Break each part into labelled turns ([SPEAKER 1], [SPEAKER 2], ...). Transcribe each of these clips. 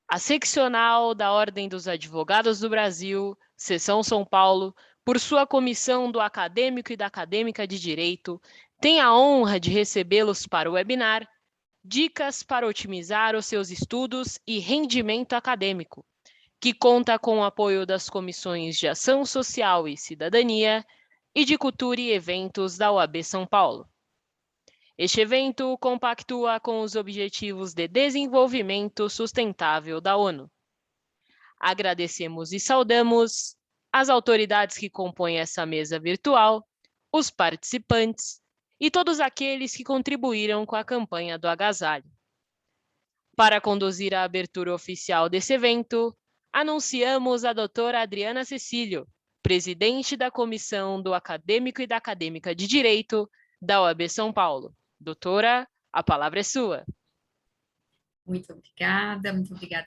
[SPEAKER 1] A seccional da Ordem dos Advogados do Brasil, Seção São Paulo, por sua comissão do acadêmico e da acadêmica de Direito, tem a honra de recebê-los para o webinar Dicas para otimizar os seus estudos e rendimento acadêmico, que conta com o apoio das comissões de Ação Social e Cidadania e de Cultura e Eventos da OAB São Paulo. Este evento compactua com os Objetivos de Desenvolvimento Sustentável da ONU. Agradecemos e saudamos as autoridades que compõem essa mesa virtual, os participantes e todos aqueles que contribuíram com a campanha do agasalho. Para conduzir a abertura oficial desse evento, anunciamos a doutora Adriana Cecílio, presidente da Comissão do Acadêmico e da Acadêmica de Direito da OAB São Paulo. Doutora, a palavra é sua.
[SPEAKER 2] Muito obrigada,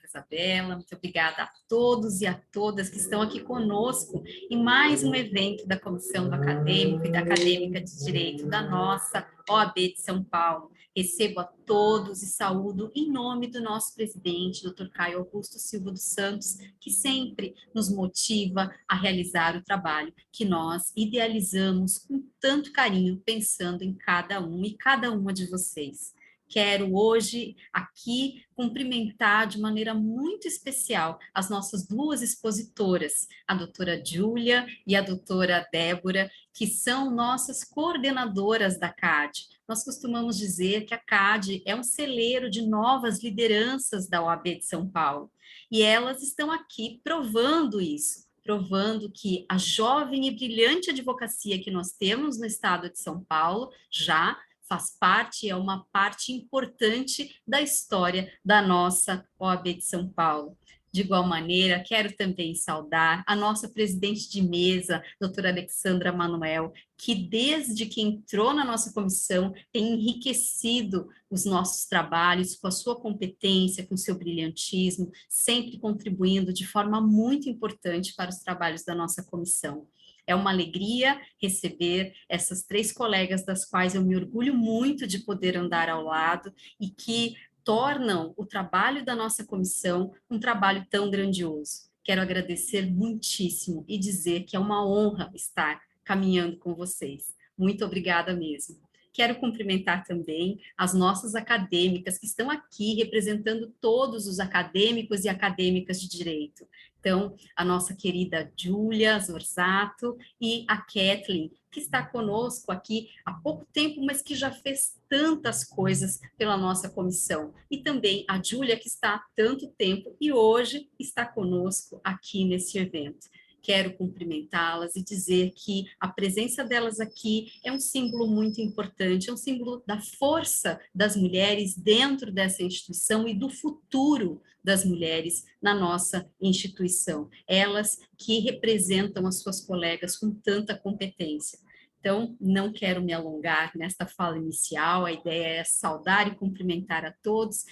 [SPEAKER 2] Isabela, muito obrigada a todos e a todas que estão aqui conosco em mais um evento da Comissão do Acadêmico e da Acadêmica de Direito da nossa OAB de São Paulo. Recebo a todos e saúdo em nome do nosso presidente, Dr. Caio Augusto Silva dos Santos, que sempre nos motiva a realizar o trabalho que nós idealizamos com tanto carinho, pensando em cada um e cada uma de vocês. Quero hoje aqui cumprimentar de maneira muito especial as nossas duas expositoras, a doutora Júlia e a doutora Débora, que são nossas coordenadoras da CAD. Nós costumamos dizer que a CAD é um celeiro de novas lideranças da OAB de São Paulo, e elas estão aqui provando isso, provando que a jovem e brilhante advocacia que nós temos no estado de São Paulo já faz parte, é uma parte importante da história da nossa OAB de São Paulo. De igual maneira, quero também saudar a nossa presidente de mesa, doutora Alexandra Manuel, que desde que entrou na nossa comissão tem enriquecido os nossos trabalhos com a sua competência, com o seu brilhantismo, sempre contribuindo de forma muito importante para os trabalhos da nossa comissão. É uma alegria receber essas três colegas das quais eu me orgulho muito de poder andar ao lado e que tornam o trabalho da nossa comissão um trabalho tão grandioso. Quero agradecer muitíssimo e dizer que é uma honra estar caminhando com vocês. Muito obrigada mesmo. Quero cumprimentar também as nossas acadêmicas que estão aqui representando todos os acadêmicos e acadêmicas de direito. Então, a nossa querida Júlia Zorzato e a Kathleen, que está conosco aqui há pouco tempo, mas que já fez tantas coisas pela nossa comissão. E também a Júlia, que está há tanto tempo e hoje está conosco aqui nesse evento. Quero cumprimentá-las e dizer que a presença delas aqui é um símbolo muito importante, é um símbolo da força das mulheres dentro dessa instituição e do futuro das mulheres na nossa instituição. Elas que representam as suas colegas com tanta competência. Então, não quero me alongar nesta fala inicial, a ideia é saudar e cumprimentar a todos.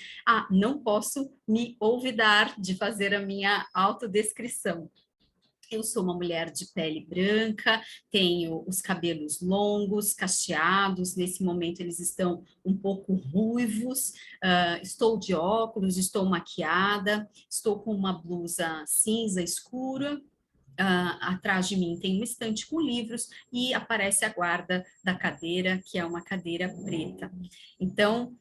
[SPEAKER 2] Não posso me olvidar de fazer a minha autodescrição. Eu sou uma mulher de pele branca, tenho os cabelos longos, cacheados, nesse momento eles estão um pouco ruivos, estou de óculos, estou maquiada, estou com uma blusa cinza escura, atrás de mim tem um estante com livros e aparece a guarda da cadeira, que é uma cadeira preta. Então,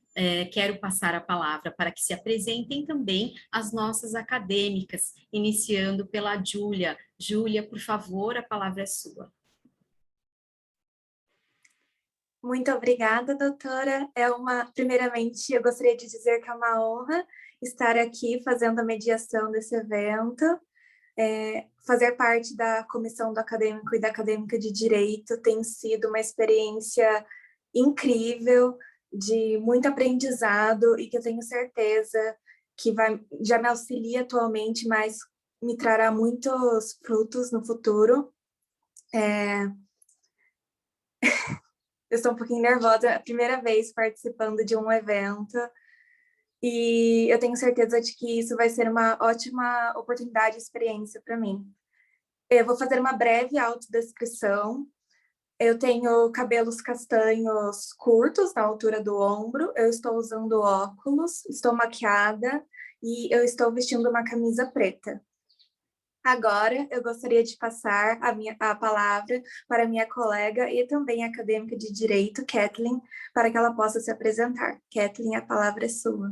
[SPEAKER 2] quero passar a palavra para que se apresentem também as nossas acadêmicas, iniciando pela Júlia. Júlia, por favor, a palavra é sua.
[SPEAKER 3] Muito obrigada, doutora. Primeiramente, eu gostaria de dizer que é uma honra estar aqui fazendo a mediação desse evento. Fazer parte da Comissão do Acadêmico e da Acadêmica de Direito tem sido uma experiência incrível, de muito aprendizado e que eu tenho certeza que já me auxilia atualmente, mas me trará muitos frutos no futuro. Eu estou um pouquinho nervosa, é a primeira vez participando de um evento, e eu tenho certeza de que isso vai ser uma ótima oportunidade e experiência para mim. Eu vou fazer uma breve autodescrição. Eu tenho cabelos castanhos curtos, na altura do ombro, eu estou usando óculos, estou maquiada e eu estou vestindo uma camisa preta. Agora, eu gostaria de passar a palavra para minha colega e também acadêmica de Direito, Kathleen, para que ela possa se apresentar. Kathleen, a palavra é sua.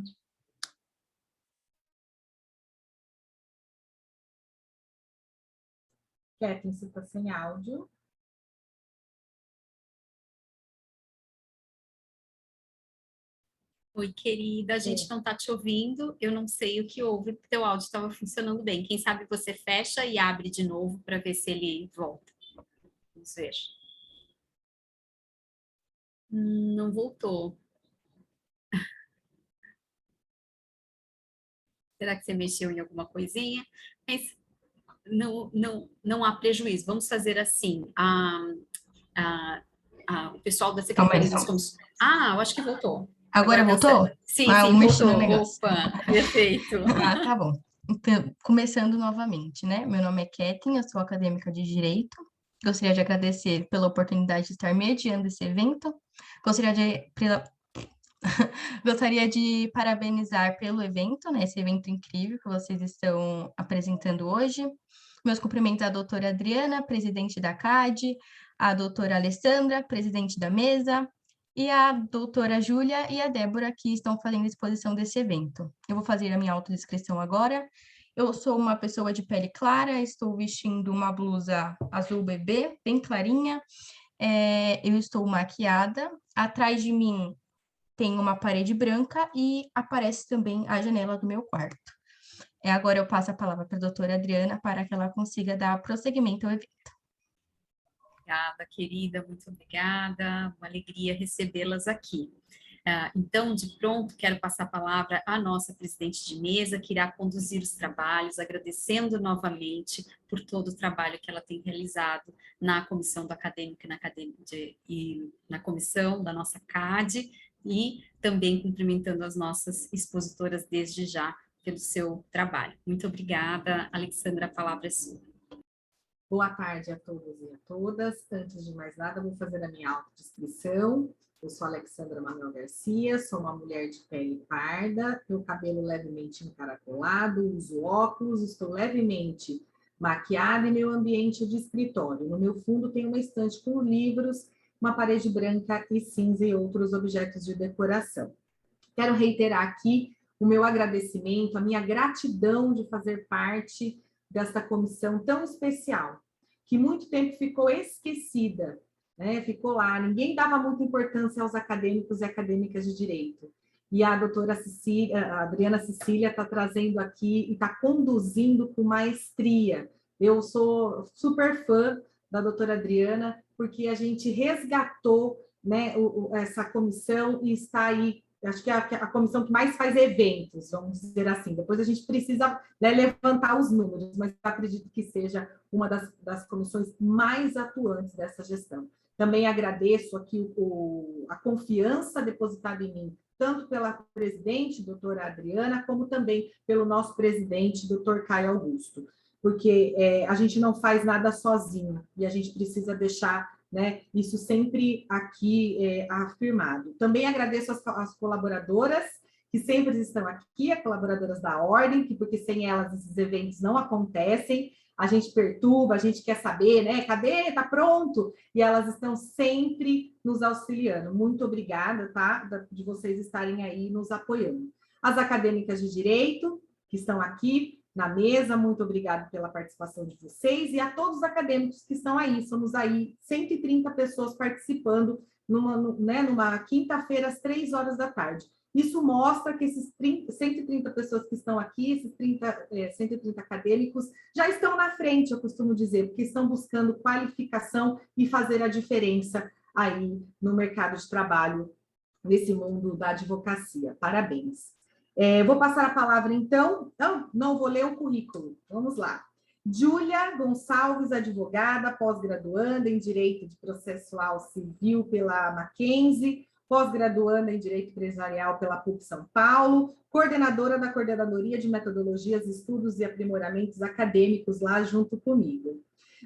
[SPEAKER 4] Kathleen, você está sem áudio.
[SPEAKER 2] Oi, querida, a gente não está te ouvindo, eu não sei o que houve, porque teu áudio estava funcionando bem. Quem sabe você fecha e abre de novo para ver se ele volta. Vamos ver. Não voltou. Será que você mexeu em alguma coisinha? Mas não há prejuízo. Vamos fazer assim. O pessoal da Secretaria dos Comissões... eu acho que voltou.
[SPEAKER 5] Agora voltou?
[SPEAKER 2] Sim, sim, voltou. Opa, perfeito.
[SPEAKER 5] Tá bom. Então, começando novamente, né? Meu nome é Kathleen, eu sou acadêmica de Direito. Gostaria de agradecer pela oportunidade de estar mediando esse evento. Gostaria de parabenizar pelo evento, né? Esse evento incrível que vocês estão apresentando hoje. Meus cumprimentos à doutora Adriana, presidente da CAD, à doutora Alessandra, presidente da mesa, e a doutora Júlia e a Débora, que estão fazendo a exposição desse evento. Eu vou fazer a minha autodescrição agora. Eu sou uma pessoa de pele clara, estou vestindo uma blusa azul bebê, bem clarinha. Eu estou maquiada. Atrás de mim tem uma parede branca e aparece também a janela do meu quarto. Agora eu passo a palavra para a doutora Adriana para que ela consiga dar prosseguimento ao evento.
[SPEAKER 2] Obrigada, querida, muito obrigada. Uma alegria recebê-las aqui. Então, de pronto, quero passar a palavra à nossa presidente de mesa, que irá conduzir os trabalhos, agradecendo novamente por todo o trabalho que ela tem realizado na comissão do acadêmico e na comissão da nossa CAD, e também cumprimentando as nossas expositoras desde já pelo seu trabalho. Muito obrigada, Alexandra, a palavra é sua.
[SPEAKER 4] Boa tarde a todos e a todas. Antes de mais nada, vou fazer a minha autodescrição. Eu sou Alexandra Manuel Garcia, sou uma mulher de pele parda, meu cabelo levemente encaracolado, uso óculos, estou levemente maquiada e meu ambiente é de escritório. No meu fundo tem uma estante com livros, uma parede branca e cinza e outros objetos de decoração. Quero reiterar aqui o meu agradecimento, a minha gratidão de fazer parte desta comissão tão especial, que muito tempo ficou esquecida, né? Ficou lá, ninguém dava muita importância aos acadêmicos e acadêmicas de direito. E a doutora a Adriana Cecília está trazendo aqui e está conduzindo com maestria. Eu sou super fã da doutora Adriana, porque a gente resgatou, né, essa comissão e está aí. Acho que é a comissão que mais faz eventos, vamos dizer assim. Depois a gente precisa, né, levantar os números, mas eu acredito que seja uma das comissões mais atuantes dessa gestão. Também agradeço aqui a confiança depositada em mim, tanto pela presidente, doutora Adriana, como também pelo nosso presidente, doutor Caio Augusto, porque a gente não faz nada sozinho e a gente precisa deixar, né, isso sempre aqui afirmado. Também agradeço as colaboradoras que sempre estão aqui, as colaboradoras da Ordem, porque sem elas esses eventos não acontecem. A gente perturba, a gente quer saber, né? Cadê? Tá pronto? E elas estão sempre nos auxiliando. Muito obrigada, tá? De vocês estarem aí nos apoiando. As acadêmicas de direito que estão aqui na mesa, muito obrigada pela participação de vocês e a todos os acadêmicos que estão aí. Somos aí 130 pessoas participando numa quinta-feira às 3 horas da tarde. Isso mostra que esses 130 pessoas que estão aqui, esses 130 acadêmicos, já estão na frente, eu costumo dizer, porque estão buscando qualificação e fazer a diferença aí no mercado de trabalho, nesse mundo da advocacia. Parabéns. Vou passar a palavra, então. Não vou ler o currículo. Vamos lá. Júlia Gonçalves, advogada, pós-graduanda em Direito de Processual Civil pela Mackenzie, pós-graduanda em Direito Empresarial pela PUC São Paulo, coordenadora da Coordenadoria de Metodologias, Estudos e Aprimoramentos Acadêmicos, lá junto comigo.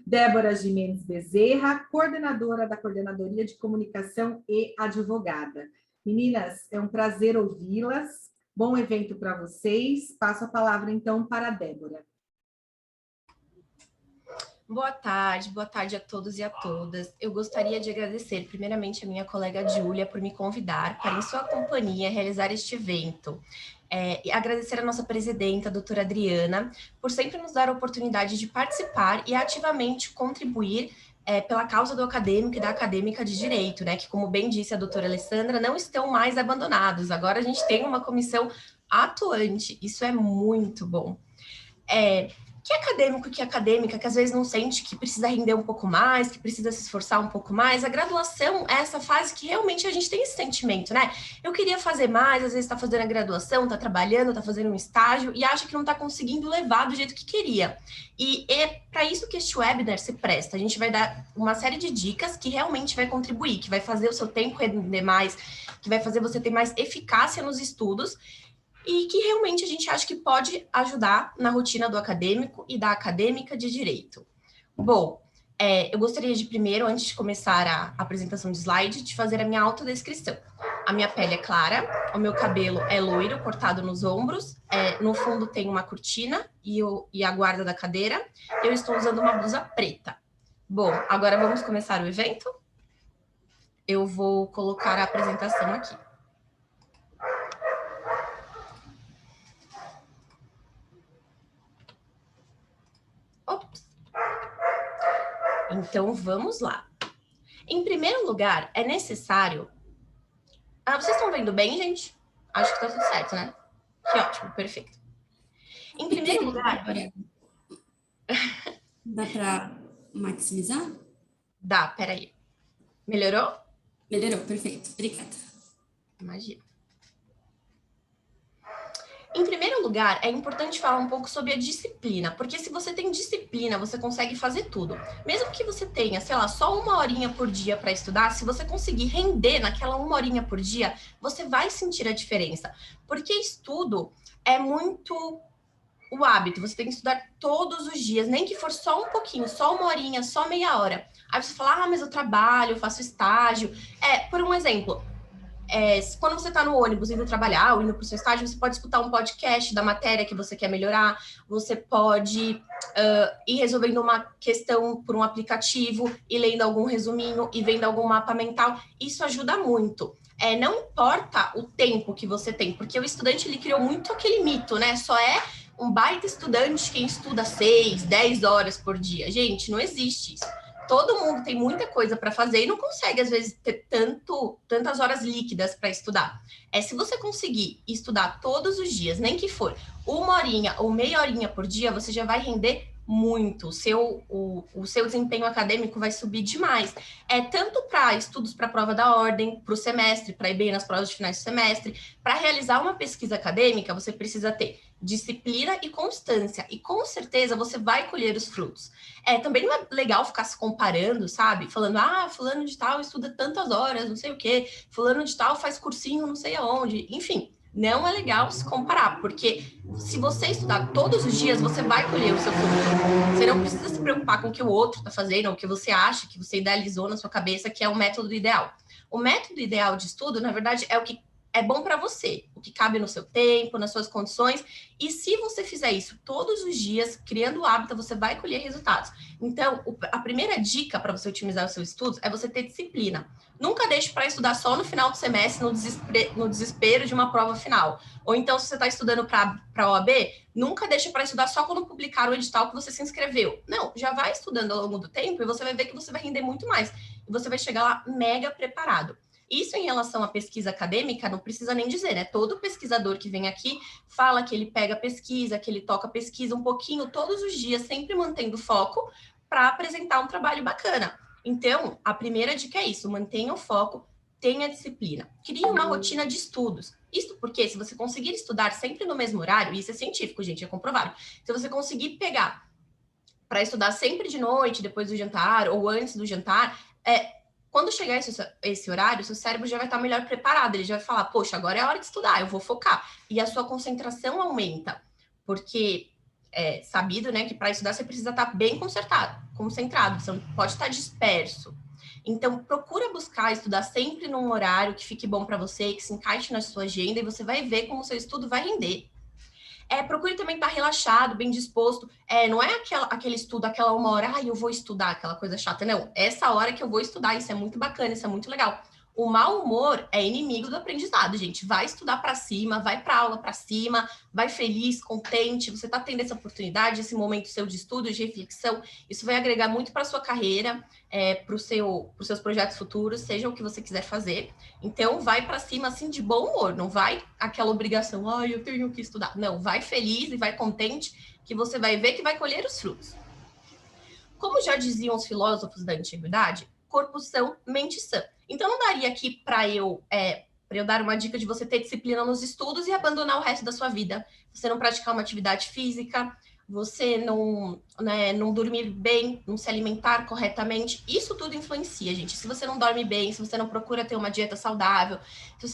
[SPEAKER 4] Débora Gimenez Bezerra, coordenadora da Coordenadoria de Comunicação e advogada. Meninas, é um prazer ouvi-las. Bom evento para vocês. Passo a palavra, então, para a Débora.
[SPEAKER 6] Boa tarde a todos e a todas. Eu gostaria de agradecer primeiramente a minha colega Júlia por me convidar para, em sua companhia, realizar este evento. E agradecer a nossa presidenta, a doutora Adriana, por sempre nos dar a oportunidade de participar e ativamente contribuir pela causa do acadêmico e da acadêmica de direito, né? Que, como bem disse a doutora Alessandra, não estão mais abandonados. Agora a gente tem uma comissão atuante. Isso é muito bom. Que acadêmico e que acadêmica que às vezes não sente que precisa render um pouco mais, que precisa se esforçar um pouco mais, a graduação é essa fase que realmente a gente tem esse sentimento, né? Eu queria fazer mais, às vezes está fazendo a graduação, está trabalhando, está fazendo um estágio e acha que não está conseguindo levar do jeito que queria. E é para isso que este webinar se presta. A gente vai dar uma série de dicas que realmente vai contribuir, que vai fazer o seu tempo render mais, que vai fazer você ter mais eficácia nos estudos, e que realmente a gente acha que pode ajudar na rotina do acadêmico e da acadêmica de direito. Bom, eu gostaria de primeiro, antes de começar a apresentação de slide, de fazer a minha autodescrição. A minha pele é clara, o meu cabelo é loiro, cortado nos ombros, no fundo tem uma cortina e a guarda da cadeira, eu estou usando uma blusa preta. Bom, agora vamos começar o evento? Eu vou colocar a apresentação aqui. Ops. Então, vamos lá. Em primeiro lugar, é necessário... vocês estão vendo bem, gente? Acho que tá tudo certo, né? Que ótimo, perfeito. Em primeiro lugar...
[SPEAKER 7] Dá para maximizar?
[SPEAKER 6] Dá, peraí. Melhorou?
[SPEAKER 7] Melhorou, perfeito. Obrigada.
[SPEAKER 6] Imagina. Em primeiro lugar, é importante falar um pouco sobre a disciplina, porque se você tem disciplina, você consegue fazer tudo. Mesmo que você tenha, sei lá, só 1 horinha por dia para estudar, se você conseguir render naquela 1 horinha por dia, você vai sentir a diferença. Porque estudo é muito o hábito, você tem que estudar todos os dias, nem que for só um pouquinho, só 1 horinha, só meia hora. Aí você fala, mas eu trabalho, eu faço estágio. Por um exemplo... quando você está no ônibus indo trabalhar ou indo para o seu estágio, você pode escutar um podcast da matéria que você quer melhorar, você pode ir resolvendo uma questão por um aplicativo, e lendo algum resuminho e vendo algum mapa mental. Isso ajuda muito. Não importa o tempo que você tem, porque o estudante ele criou muito aquele mito, né? Só é um baita estudante quem estuda 6, 10 horas por dia. Gente, não existe isso. Todo mundo tem muita coisa para fazer e não consegue, às vezes, ter tantas horas líquidas para estudar. Se você conseguir estudar todos os dias, nem que for 1 horinha ou meia horinha por dia, você já vai render muito. O seu desempenho acadêmico vai subir demais. Tanto para estudos para a prova da ordem, para o semestre, para ir bem nas provas de finais de semestre. Para realizar uma pesquisa acadêmica, você precisa ter disciplina e constância. E com certeza você vai colher os frutos. Também não é legal ficar se comparando, sabe? Falando, fulano de tal estuda tantas horas, não sei o quê. Fulano de tal faz cursinho não sei aonde. Enfim, não é legal se comparar, porque se você estudar todos os dias, você vai colher o seu fruto. Você não precisa se preocupar com o que o outro está fazendo, ou o que você acha, que você idealizou na sua cabeça, que é o método ideal. O método ideal de estudo, na verdade, é o que é bom para você, o que cabe no seu tempo, nas suas condições, e se você fizer isso todos os dias, criando o hábito, você vai colher resultados. Então, a primeira dica para você otimizar os seus estudos é você ter disciplina. Nunca deixe para estudar só no final do semestre, no desespero de uma prova final. Ou então, se você está estudando para a OAB, nunca deixe para estudar só quando publicar o edital que você se inscreveu. Não, já vai estudando ao longo do tempo e você vai ver que você vai render muito mais. E você vai chegar lá mega preparado. Isso em relação à pesquisa acadêmica, não precisa nem dizer, né? Todo pesquisador que vem aqui fala que ele pega pesquisa, que ele toca pesquisa um pouquinho todos os dias, sempre mantendo foco para apresentar um trabalho bacana. Então, a primeira dica é isso, mantenha o foco, tenha disciplina. Crie uma rotina de estudos. Isso porque se você conseguir estudar sempre no mesmo horário, e isso é científico, gente, é comprovado. Se você conseguir pegar para estudar sempre de noite, depois do jantar, ou antes do jantar, quando chegar esse horário, seu cérebro já vai estar melhor preparado. Ele já vai falar, poxa, agora é a hora de estudar, eu vou focar. E a sua concentração aumenta. Porque é sabido, né, que para estudar você precisa estar bem concentrado. Você não pode estar disperso. Então, procura buscar estudar sempre num horário que fique bom para você, que se encaixe na sua agenda, e você vai ver como o seu estudo vai render. Procure também estar relaxado, bem disposto. Não é aquele estudo, aquela 1 hora, eu vou estudar, aquela coisa chata. Não, essa hora que eu vou estudar, isso é muito bacana, isso é muito legal. O mau humor é inimigo do aprendizado, gente. Vai estudar para cima, vai para aula para cima, vai feliz, contente. Você está tendo essa oportunidade, esse momento seu de estudo, de reflexão. Isso vai agregar muito para a sua carreira, para os seus projetos futuros, seja o que você quiser fazer. Então, vai para cima, assim, de bom humor. Não vai aquela obrigação, eu tenho que estudar. Não, vai feliz e vai contente, que você vai ver que vai colher os frutos. Como já diziam os filósofos da antiguidade, corpo são, mente sã. Então, não daria aqui para eu dar uma dica de você ter disciplina nos estudos e abandonar o resto da sua vida. Você não praticar uma atividade física, você não dormir bem, não se alimentar corretamente. Isso tudo influencia, gente. Se você não dorme bem, se você não procura ter uma dieta saudável, se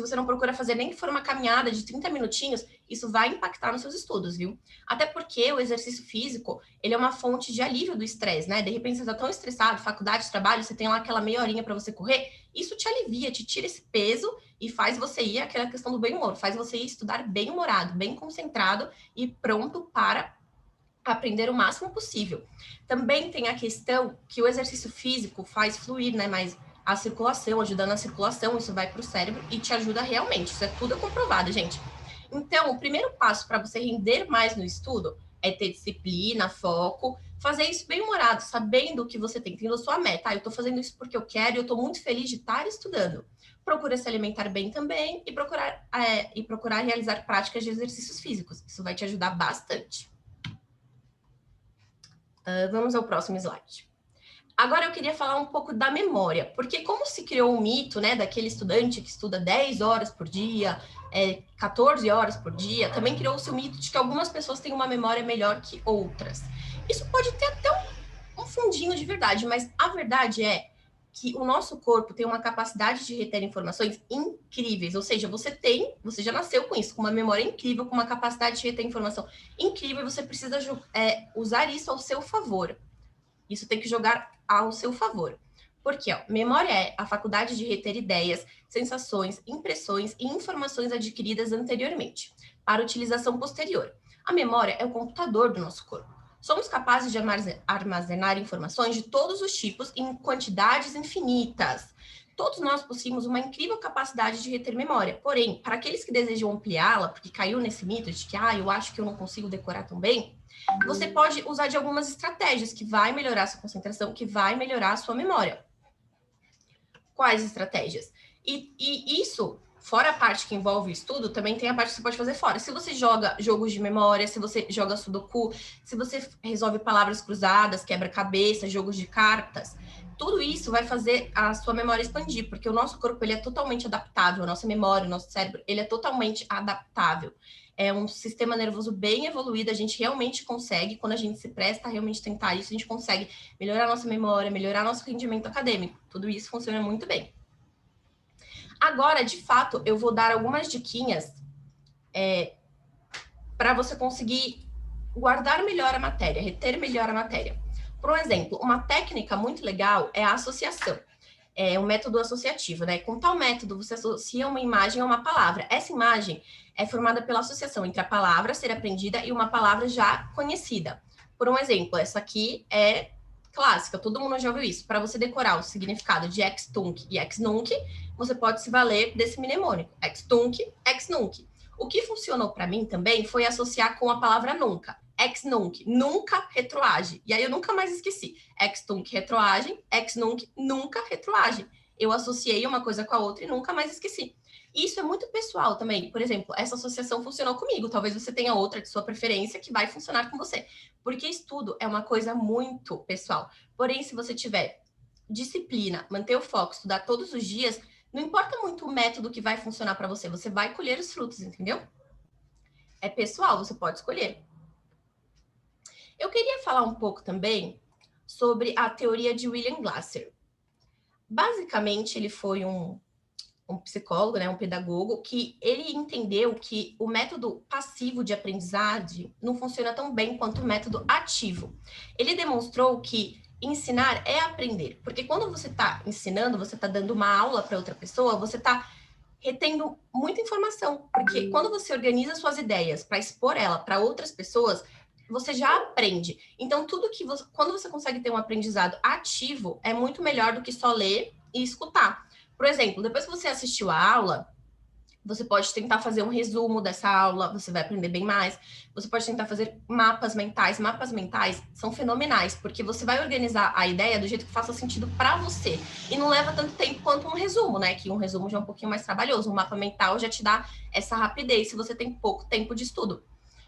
[SPEAKER 6] você não procura fazer nem que for uma caminhada de 30 minutinhos, isso vai impactar nos seus estudos, viu? Até porque o exercício físico, ele é uma fonte de alívio do estresse, né? De repente você está tão estressado, faculdade, trabalho, você tem lá aquela meia horinha para você correr, isso te alivia, te tira esse peso e faz você ir, aquela questão do bem humor, faz você ir estudar bem humorado, bem concentrado e pronto para aprender o máximo possível. Também tem a questão que o exercício físico faz fluir, né? Mas a circulação, ajudando a circulação, isso vai para o cérebro e te ajuda realmente. Isso é tudo comprovado, gente. Então, o primeiro passo para você render mais no estudo é ter disciplina, foco, fazer isso bem humorado, sabendo o que você tem, tendo a sua meta. Eu estou fazendo isso porque eu quero e eu estou muito feliz de estar estudando. Procura se alimentar bem também e procurar realizar práticas de exercícios físicos. Isso vai te ajudar bastante. Vamos ao próximo slide. Agora eu queria falar um pouco da memória, porque como se criou um mito, né, daquele estudante que estuda 10 horas por dia, 14 horas por dia, também criou-se o mito de que algumas pessoas têm uma memória melhor que outras. Isso pode ter até um fundinho de verdade, mas a verdade é que o nosso corpo tem uma capacidade de reter informações incríveis, ou seja, você já nasceu com isso, com uma memória incrível, com uma capacidade de reter informação incrível, e você precisa usar isso ao seu favor. Isso tem que jogar ao seu favor. Porque, memória é a faculdade de reter ideias, sensações, impressões e informações adquiridas anteriormente, para utilização posterior. A memória é o computador do nosso corpo. Somos capazes de armazenar informações de todos os tipos em quantidades infinitas. Todos nós possuímos uma incrível capacidade de reter memória. Porém, para aqueles que desejam ampliá-la, porque caiu nesse mito de que, eu acho que eu não consigo decorar tão bem, você pode usar de algumas estratégias que vai melhorar a sua concentração, que vai melhorar a sua memória. Quais estratégias? E isso, fora a parte que envolve o estudo, também tem a parte que você pode fazer fora. Se você joga jogos de memória, se você joga sudoku, se você resolve palavras cruzadas, quebra-cabeça, jogos de cartas, tudo isso vai fazer a sua memória expandir, porque o nosso corpo ele é totalmente adaptável, a nossa memória, o nosso cérebro, ele é totalmente adaptável. É um sistema nervoso bem evoluído, a gente realmente consegue, quando a gente se presta a realmente tentar isso, a gente consegue melhorar a nossa memória, melhorar nosso rendimento acadêmico. Tudo isso funciona muito bem. Agora, de fato, eu vou dar algumas diquinhas para você conseguir guardar melhor a matéria, reter melhor a matéria. Por um exemplo, uma técnica muito legal é a associação. É um método associativo, né? Com tal método, você associa uma imagem a uma palavra. Essa imagem é formada pela associação entre a palavra a ser aprendida e uma palavra já conhecida. Por um exemplo, essa aqui é clássica, todo mundo já ouviu isso. Para você decorar o significado de ex-tunc e ex-nunc, você pode se valer desse mnemônico, ex-tunc, ex-nunc. O que funcionou para mim também foi associar com a palavra nunca. Ex-nunc, nunca retroage. E aí eu nunca mais esqueci. Ex-tunc, retroagem. Ex-nunc, nunca retroagem. Eu associei uma coisa com a outra e nunca mais esqueci. Isso é muito pessoal também. Por exemplo, essa associação funcionou comigo. Talvez você tenha outra de sua preferência que vai funcionar com você. Porque estudo é uma coisa muito pessoal. Porém, se você tiver disciplina, manter o foco, estudar todos os dias, não importa muito o método que vai funcionar para você. Você vai colher os frutos, entendeu? É pessoal, você pode escolher. Eu queria falar um pouco também sobre a teoria de William Glasser. Basicamente, ele foi um psicólogo, né, um pedagogo, que ele entendeu que o método passivo de aprendizagem não funciona tão bem quanto o método ativo. Ele demonstrou que ensinar é aprender. Porque quando você está ensinando, você está dando uma aula para outra pessoa, você está retendo muita informação. Porque quando você organiza suas ideias para expor ela para outras pessoas, você já aprende. Então, quando você consegue ter um aprendizado ativo, é muito melhor do que só ler e escutar. Por exemplo, depois que você assistiu a aula, você pode tentar fazer um resumo dessa aula, você vai aprender bem mais. Você pode tentar fazer mapas mentais. Mapas mentais são fenomenais, porque você vai organizar a ideia do jeito que faça sentido para você. E não leva tanto tempo quanto um resumo, né? Que um resumo já é um pouquinho mais trabalhoso. Um mapa mental já te dá essa rapidez se você tem pouco tempo de estudo.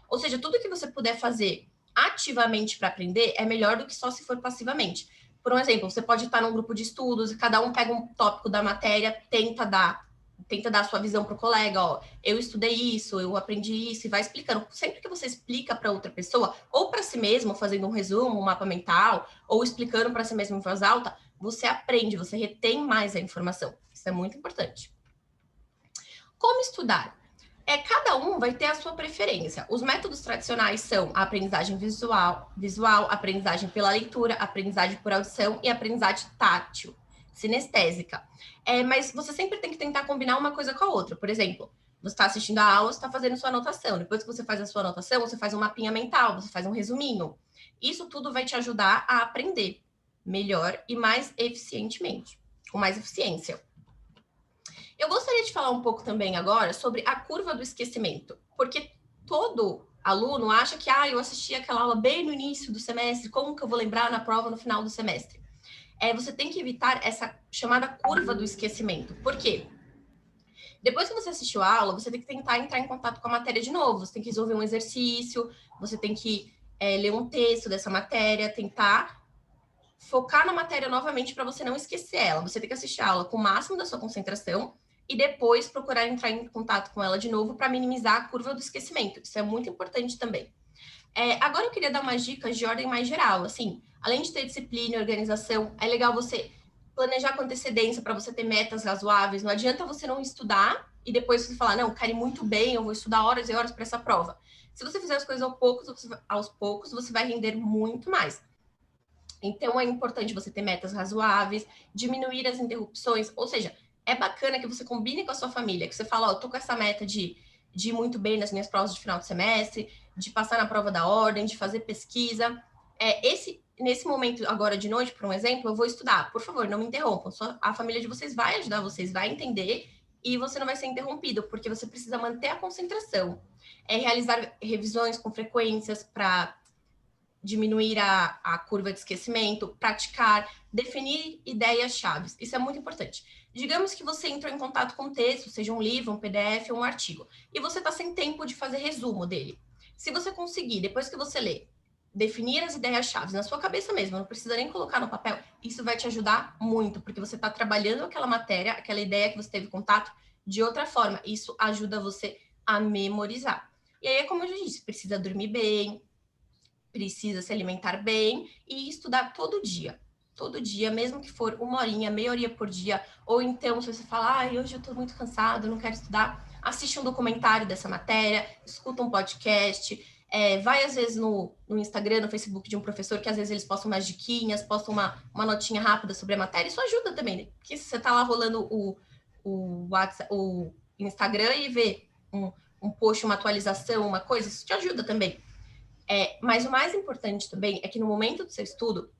[SPEAKER 6] Ou seja, tudo que você puder fazer ativamente para aprender é melhor do que só se for passivamente. Por um exemplo, você pode estar num grupo de estudos e cada um pega um tópico da matéria, tenta dar a sua visão para o colega, ó, eu estudei isso, eu aprendi isso, e vai explicando. Sempre que você explica para outra pessoa, ou para si mesmo, fazendo um resumo, um mapa mental, ou explicando para si mesmo em voz alta, você aprende, você retém mais a informação. Isso é muito importante. Como estudar? Cada um vai ter a sua preferência. Os métodos tradicionais são a aprendizagem visual, aprendizagem pela leitura, aprendizagem por audição e aprendizagem tátil, sinestésica. Mas você sempre tem que tentar combinar uma coisa com a outra. Por exemplo, você está assistindo a aula, você está fazendo sua anotação. Depois que você faz a sua anotação, você faz um mapinha mental, você faz um resuminho. Isso tudo vai te ajudar a aprender melhor e mais eficientemente, com mais eficiência. Eu gostaria de falar um pouco também agora sobre a curva do esquecimento, porque todo aluno acha que eu assisti aquela aula bem no início do semestre, como que eu vou lembrar na prova no final do semestre? Você tem que evitar essa chamada curva do esquecimento. Por quê? Depois que você assistiu a aula, você tem que tentar entrar em contato com a matéria de novo, você tem que resolver um exercício, você tem que ler um texto dessa matéria, tentar focar na matéria novamente para você não esquecer ela. Você tem que assistir a aula com o máximo da sua concentração e depois procurar entrar em contato com ela de novo para minimizar a curva do esquecimento. Isso é muito importante também. Agora eu queria dar umas dicas de ordem mais geral. Assim, além de ter disciplina e organização, é legal você planejar com antecedência para você ter metas razoáveis. Não adianta você não estudar e depois você falar, não, quero ir muito bem, eu vou estudar horas e horas para essa prova. Se você fizer as coisas aos poucos, você vai render muito mais. Então, é importante você ter metas razoáveis, diminuir as interrupções, ou seja, é bacana que você combine com a sua família, que você fala, eu tô com essa meta de ir muito bem nas minhas provas de final de semestre, de passar na prova da ordem, de fazer pesquisa. Nesse momento, agora de noite, por um exemplo, eu vou estudar. Por favor, não me interrompam. A família de vocês vai ajudar vocês, vai entender, e você não vai ser interrompido, porque você precisa manter a concentração. Realizar revisões com frequências para diminuir a curva de esquecimento, praticar, definir ideias-chave. Isso é muito importante. Digamos que você entrou em contato com um texto, seja um livro, um PDF ou um artigo, e você está sem tempo de fazer resumo dele. Se você conseguir, depois que você lê, definir as ideias-chave na sua cabeça mesmo, não precisa nem colocar no papel, isso vai te ajudar muito, porque você está trabalhando aquela matéria, aquela ideia que você teve contato, de outra forma. Isso ajuda você a memorizar. E aí, como eu já disse, precisa dormir bem, precisa se alimentar bem e estudar todo dia, mesmo que for uma horinha, meia horinha por dia, ou então se você falar, hoje eu tô muito cansado, não quero estudar, assiste um documentário dessa matéria, escuta um podcast, vai às vezes no Instagram, no Facebook de um professor, que às vezes eles postam umas diquinhas, postam uma notinha rápida sobre a matéria, isso ajuda também, né? Porque se você tá lá rolando o WhatsApp, o Instagram e vê um post, uma atualização, uma coisa, isso te ajuda também. Mas o mais importante também é que no momento do seu estudo,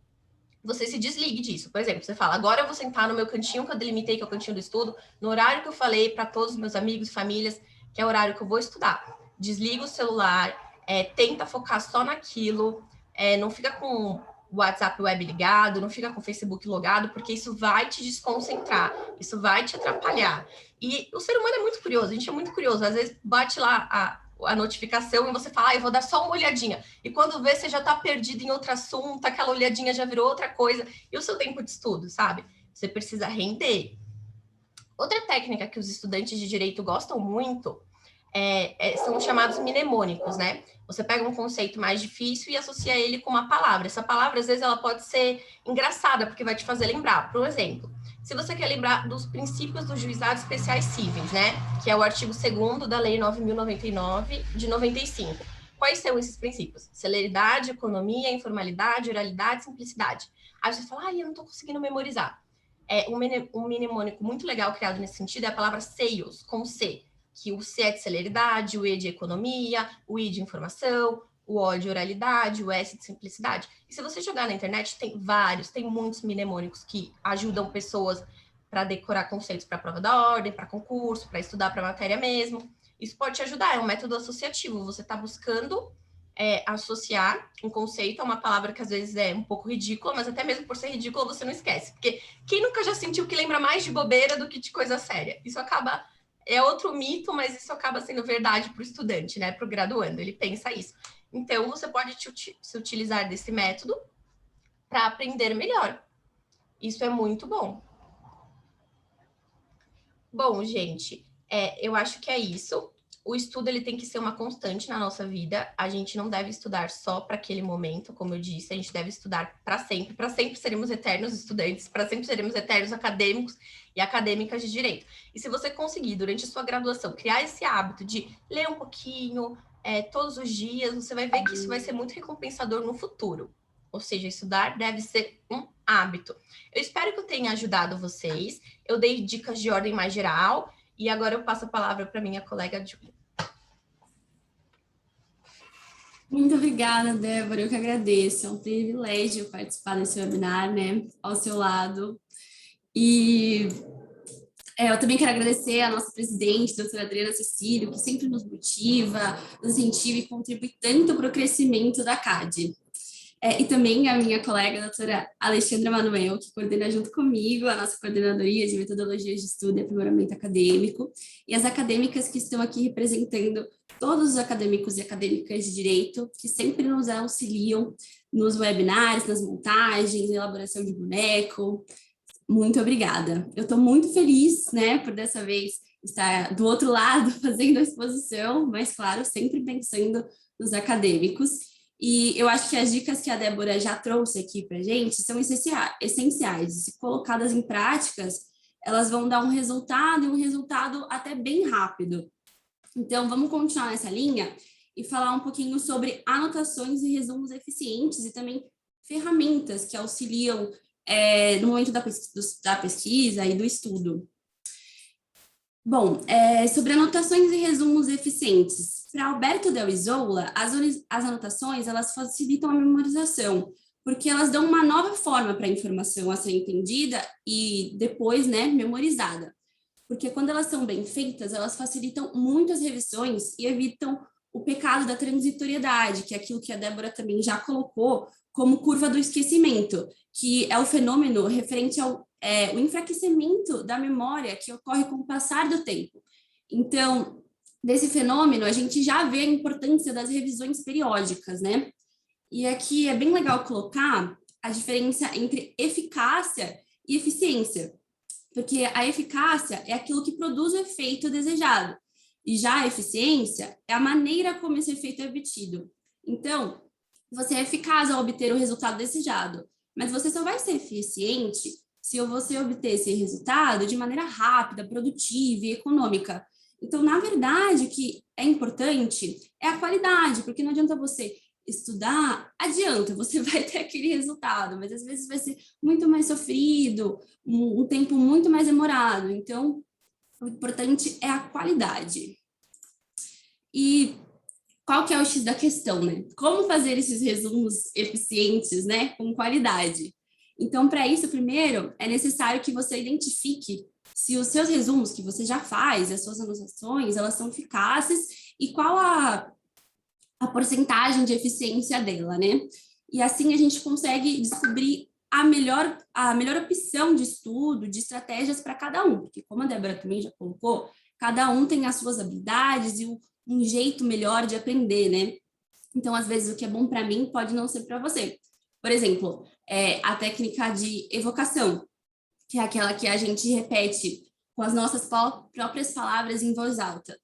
[SPEAKER 6] você se desligue disso. Por exemplo, você fala, agora eu vou sentar no meu cantinho que eu delimitei, que é o cantinho do estudo, no horário que eu falei para todos os meus amigos e famílias, que é o horário que eu vou estudar. Desliga o celular, tenta focar só naquilo, não fica com o WhatsApp web ligado, não fica com o Facebook logado, porque isso vai te desconcentrar, isso vai te atrapalhar. E o ser humano é muito curioso, a gente é muito curioso, às vezes bate lá a notificação e você fala, eu vou dar só uma olhadinha. E quando vê, você já está perdido em outro assunto, aquela olhadinha já virou outra coisa. E o seu tempo de estudo, sabe? Você precisa render. Outra técnica que os estudantes de direito gostam muito são os chamados mnemônicos, né? Você pega um conceito mais difícil e associa ele com uma palavra. Essa palavra, às vezes, ela pode ser engraçada, porque vai te fazer lembrar. Por exemplo, se você quer lembrar dos princípios dos juizados especiais cíveis, né? Que é o artigo 2º da Lei 9.099, de 95. quais são esses princípios? Celeridade, economia, informalidade, oralidade, simplicidade. Aí você fala, eu não estou conseguindo memorizar. Um mnemônico muito legal criado nesse sentido é a palavra sales, com C, que o C é de celeridade, o E de economia, o I de informação, o O de oralidade, o S de simplicidade. E se você jogar na internet, tem muitos mnemônicos que ajudam pessoas para decorar conceitos para prova da ordem, para concurso, para estudar para matéria mesmo. Isso pode te ajudar, é um método associativo. Você está buscando associar um conceito a uma palavra que às vezes é um pouco ridícula, mas até mesmo por ser ridícula você não esquece. Porque quem nunca já sentiu que lembra mais de bobeira do que de coisa séria? Isso acaba... É outro mito, mas isso acaba sendo verdade para o estudante, né? Para o graduando, ele pensa isso. Então, você pode se utilizar desse método para aprender melhor. Isso é muito bom. Bom, gente, eu acho que é isso. O estudo ele tem que ser uma constante na nossa vida. A gente não deve estudar só para aquele momento, como eu disse. A gente deve estudar para sempre. Para sempre seremos eternos estudantes, para sempre seremos eternos acadêmicos e acadêmicas de direito. E se você conseguir, durante a sua graduação, criar esse hábito de ler um pouquinho, todos os dias, você vai ver que isso vai ser muito recompensador no futuro. Ou seja, estudar deve ser um hábito. Eu espero que eu tenha ajudado vocês. Eu dei dicas de ordem mais geral e agora eu passo a palavra para minha colega Júlia.
[SPEAKER 7] Muito obrigada, Débora. Eu que agradeço. É um privilégio participar desse webinar, né, ao seu lado. E eu também quero agradecer a nossa presidente, doutora Adriana Cecílio, que sempre nos motiva, nos incentiva e contribui tanto para o crescimento da CAD. E também a minha colega, a doutora Alexandra Manuel, que coordena junto comigo a nossa coordenadoria de metodologias de estudo e aprimoramento acadêmico, e as acadêmicas que estão aqui representando todos os acadêmicos e acadêmicas de direito, que sempre nos auxiliam nos webinars, nas montagens, na elaboração de boneco. Muito obrigada. Eu estou muito feliz, né, por dessa vez estar do outro lado fazendo a exposição, mas, claro, sempre pensando nos acadêmicos. E eu acho que as dicas que a Débora já trouxe aqui para a gente são essenciais. Se colocadas em práticas, elas vão dar um resultado, e um resultado até bem rápido. Então, vamos continuar nessa linha e falar um pouquinho sobre anotações e resumos eficientes e também ferramentas que auxiliam no momento da pesquisa e do estudo. Bom, sobre anotações e resumos eficientes. Para Alberto Del Isola, as anotações elas facilitam a memorização, porque elas dão uma nova forma para a informação a ser entendida e depois, né, memorizada. Porque quando elas são bem feitas, elas facilitam muito as revisões e evitam o pecado da transitoriedade, que é aquilo que a Débora também já colocou como curva do esquecimento, que é o fenômeno referente ao o enfraquecimento da memória que ocorre com o passar do tempo. Então, desse fenômeno, a gente já vê a importância das revisões periódicas, né? E aqui é bem legal colocar a diferença entre eficácia e eficiência, porque a eficácia é aquilo que produz o efeito desejado, e já a eficiência é a maneira como esse efeito é obtido. Então, você é eficaz ao obter o resultado desejado, mas você só vai ser eficiente se você obter esse resultado de maneira rápida, produtiva e econômica. Então, na verdade, o que é importante é a qualidade, porque não adianta você estudar, adianta, você vai ter aquele resultado, mas às vezes vai ser muito mais sofrido, um tempo muito mais demorado. Então, o importante é a qualidade. E qual que é o X da questão, né? Como fazer esses resumos eficientes, né, com qualidade? Então, para isso, primeiro, é necessário que você identifique se os seus resumos que você já faz, as suas anotações, elas são eficazes e qual a porcentagem de eficiência dela, né? E assim a gente consegue descobrir a melhor opção de estudo, de estratégias para cada um, porque como a Débora também já colocou, cada um tem as suas habilidades e um jeito melhor de aprender, né? Então, às vezes, o que é bom para mim pode não ser para você. Por exemplo, a técnica de evocação, que é aquela que a gente repete com as nossas próprias palavras em voz alta.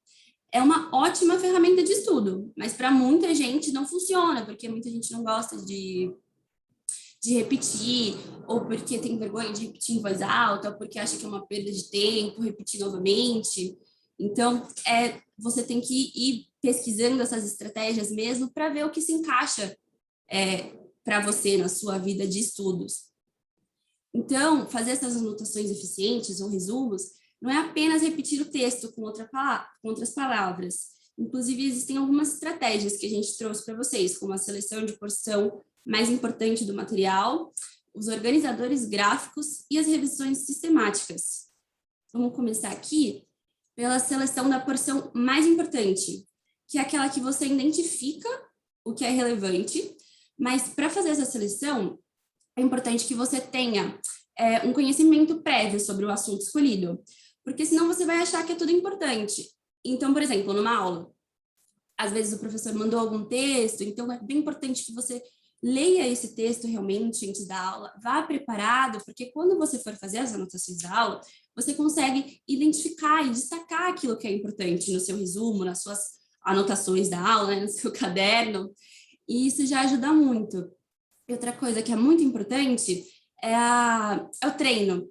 [SPEAKER 7] É uma ótima ferramenta de estudo, mas para muita gente não funciona, porque muita gente não gosta de repetir, ou porque tem vergonha de repetir em voz alta, ou porque acha que é uma perda de tempo, repetir novamente. Então, você tem que ir pesquisando essas estratégias mesmo para ver o que se encaixa para você na sua vida de estudos. Então, fazer essas anotações eficientes ou resumos não é apenas repetir o texto com outras palavras. Inclusive, existem algumas estratégias que a gente trouxe para vocês, como a seleção de porção mais importante do material, os organizadores gráficos e as revisões sistemáticas. Vamos começar aqui pela seleção da porção mais importante, que é aquela que você identifica o que é relevante, mas para fazer essa seleção, é importante que você tenha um conhecimento prévio sobre o assunto escolhido, porque senão você vai achar que é tudo importante. Então, por exemplo, numa aula, às vezes o professor mandou algum texto, então é bem importante que você leia esse texto realmente antes da aula, vá preparado, porque quando você for fazer as anotações da aula, você consegue identificar e destacar aquilo que é importante no seu resumo, nas suas anotações da aula, né, no seu caderno, e isso já ajuda muito. E outra coisa que é muito importante é o treino.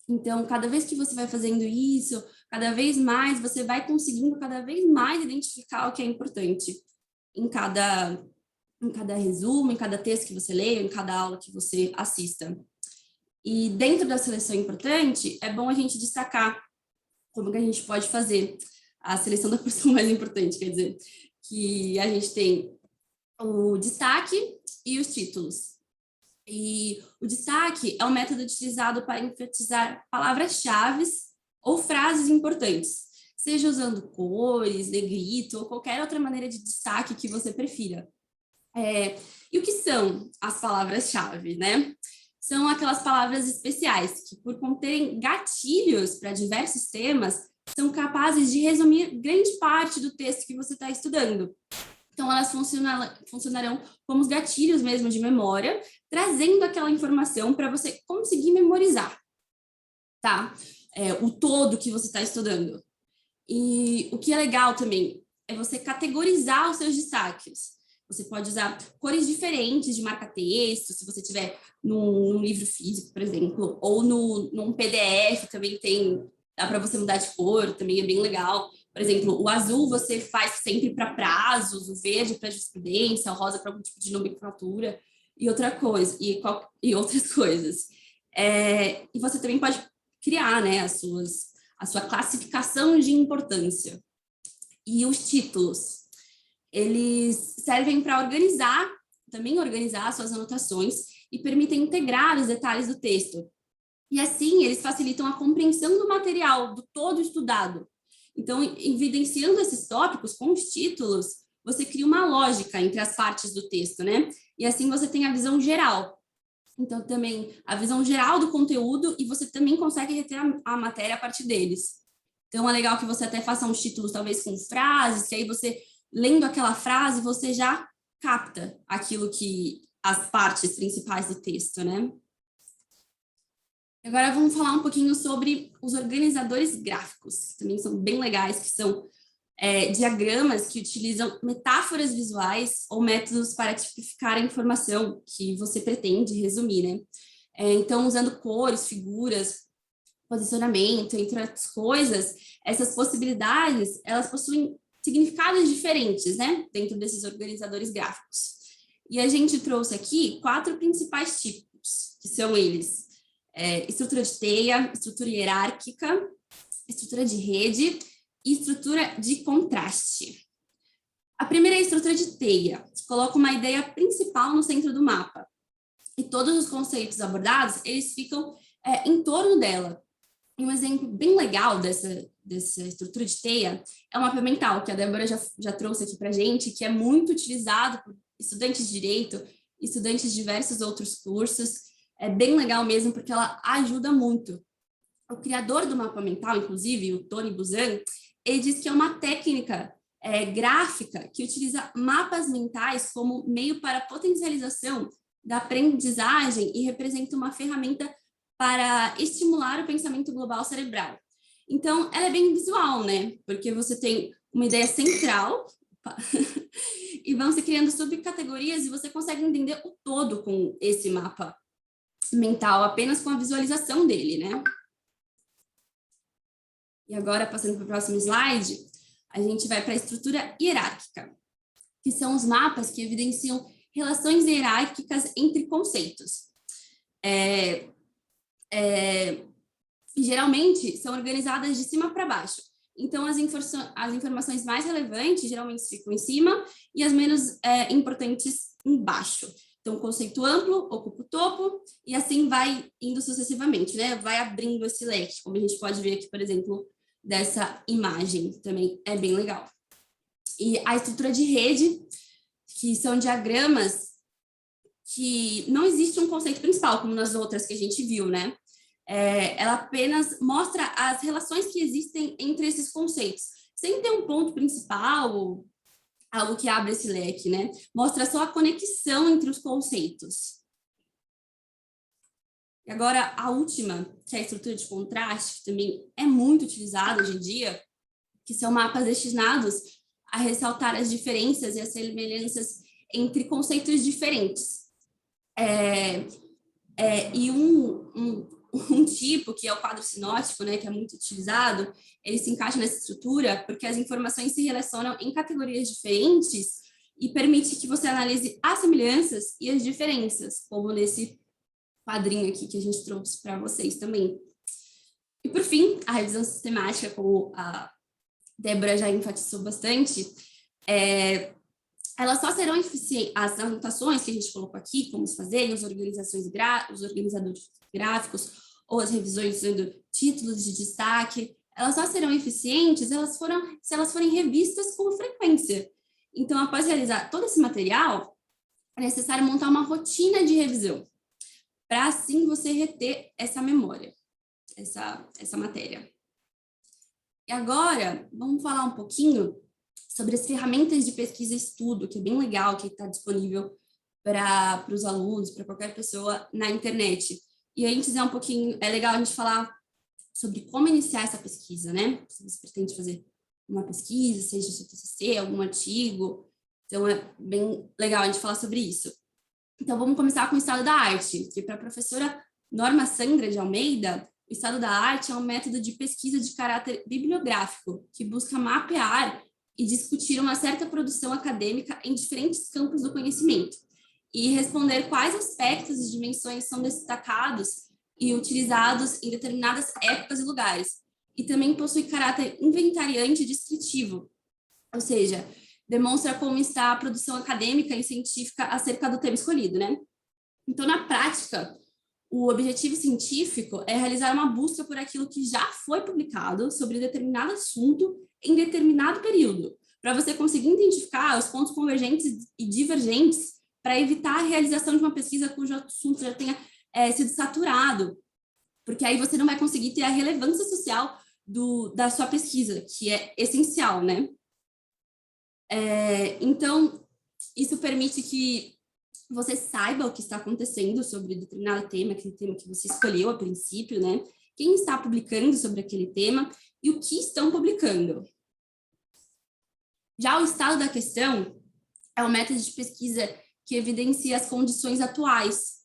[SPEAKER 7] Então, cada vez que você vai fazendo isso, cada vez mais você vai conseguindo cada vez mais identificar o que é importante em cada resumo, em cada texto que você leia, em cada aula que você assista. E dentro da seleção importante, é bom a gente destacar como que a gente pode fazer a seleção da porção mais importante, quer dizer, que a gente tem o destaque e os títulos. E o destaque é um método utilizado para enfatizar palavras-chave ou frases importantes, seja usando cores, negrito ou qualquer outra maneira de destaque que você prefira. E o que são as palavras-chave, né? São aquelas palavras especiais que, por conterem gatilhos para diversos temas, são capazes de resumir grande parte do texto que você está estudando. Então, elas funcionarão como os gatilhos mesmo de memória, trazendo aquela informação para você conseguir memorizar, tá? O todo que você está estudando. E o que é legal também é você categorizar os seus destaques. Você pode usar cores diferentes de marca-texto, se você tiver num livro físico, por exemplo, ou num PDF também dá para você mudar de cor, também é bem legal. Por exemplo, o azul você faz sempre para prazos, o verde para jurisprudência, o rosa para algum tipo de nomenclatura e outras coisas. E você também pode criar, né, a sua classificação de importância. E os títulos, eles servem para organizar suas anotações e permitem integrar os detalhes do texto. E assim, eles facilitam a compreensão do material, do todo estudado. Então, evidenciando esses tópicos com os títulos, você cria uma lógica entre as partes do texto, né? E assim você tem a visão geral. Então, também a visão geral do conteúdo e você também consegue reter a matéria a partir deles. Então, é legal que você até faça uns títulos, talvez com frases, que aí você, lendo aquela frase, você já capta as partes principais do texto, né? Agora vamos falar um pouquinho sobre os organizadores gráficos, que também são bem legais, que são diagramas que utilizam metáforas visuais ou métodos para tipificar a informação que você pretende resumir, né? Então, usando cores, figuras, posicionamento, entre outras coisas, essas possibilidades, elas possuem significados diferentes, né? Dentro desses organizadores gráficos. E a gente trouxe aqui 4 principais tipos, que são eles: estrutura de teia, estrutura hierárquica, estrutura de rede e estrutura de contraste. A primeira é a estrutura de teia, que coloca uma ideia principal no centro do mapa. E todos os conceitos abordados, eles ficam em torno dela. E um exemplo bem legal dessa estrutura de teia é o mapa mental, que a Débora já trouxe aqui para a gente, que é muito utilizado por estudantes de direito, estudantes de diversos outros cursos. É bem legal mesmo, porque ela ajuda muito. O criador do mapa mental, inclusive, o Tony Buzan, ele diz que é uma técnica gráfica que utiliza mapas mentais como meio para potencialização da aprendizagem e representa uma ferramenta para estimular o pensamento global cerebral. Então, ela é bem visual, né? Porque você tem uma ideia central e vão se criando subcategorias e você consegue entender o todo com esse mapa mental, apenas com a visualização dele, né? E agora, passando para o próximo slide, a gente vai para a estrutura hierárquica, que são os mapas que evidenciam relações hierárquicas entre conceitos. Geralmente, são organizadas de cima para baixo. Então, as informações mais relevantes geralmente ficam em cima e as menos importantes embaixo. Então, o conceito amplo ocupa o topo e assim vai indo sucessivamente, né? Vai abrindo esse leque, como a gente pode ver aqui, por exemplo, dessa imagem. Também é bem legal. E a estrutura de rede, que são diagramas que não existe um conceito principal, como nas outras que a gente viu, né? Ela apenas mostra as relações que existem entre esses conceitos, sem ter um ponto principal, algo que abre esse leque, né? Mostra só a conexão entre os conceitos. E agora, a última, que é a estrutura de contraste, que também é muito utilizada hoje em dia, que são mapas destinados a ressaltar as diferenças e as semelhanças entre conceitos diferentes. E um tipo, que é o quadro sinótico, né, que é muito utilizado, ele se encaixa nessa estrutura porque as informações se relacionam em categorias diferentes e permite que você analise as semelhanças e as diferenças, como nesse quadrinho aqui que a gente trouxe para vocês também. E, por fim, a revisão sistemática, como a Débora já enfatizou bastante, elas só serão eficientes, as anotações que a gente colocou aqui, como se fazerem, os organizadores gráficos ou as revisões usando títulos de destaque, elas só serão eficientes se elas forem revistas com frequência. Então, após realizar todo esse material, é necessário montar uma rotina de revisão, para assim você reter essa memória, essa matéria. E agora, vamos falar um pouquinho sobre as ferramentas de pesquisa e estudo, que é bem legal, que está disponível para os alunos, para qualquer pessoa na internet. E antes é legal a gente falar sobre como iniciar essa pesquisa, né? Se você pretende fazer uma pesquisa, seja seu TCC, algum artigo, então é bem legal a gente falar sobre isso. Então vamos começar com o estado da arte, que para a professora Norma Sandra de Almeida, o estado da arte é um método de pesquisa de caráter bibliográfico, que busca mapear e discutir uma certa produção acadêmica em diferentes campos do conhecimento, e responder quais aspectos e dimensões são destacados e utilizados em determinadas épocas e lugares. E também possui caráter inventariante e descritivo, ou seja, demonstra como está a produção acadêmica e científica acerca do tema escolhido, né? Então, na prática, o objetivo científico é realizar uma busca por aquilo que já foi publicado sobre determinado assunto em determinado período, para você conseguir identificar os pontos convergentes e divergentes para evitar a realização de uma pesquisa cujo assunto já tenha sido saturado, porque aí você não vai conseguir ter a relevância social da sua pesquisa, que é essencial, né? Então, isso permite que você saiba o que está acontecendo sobre determinado tema, aquele tema que você escolheu a princípio, né? Quem está publicando sobre aquele tema e o que estão publicando. Já o estado da questão é um método de pesquisa que evidencia as condições atuais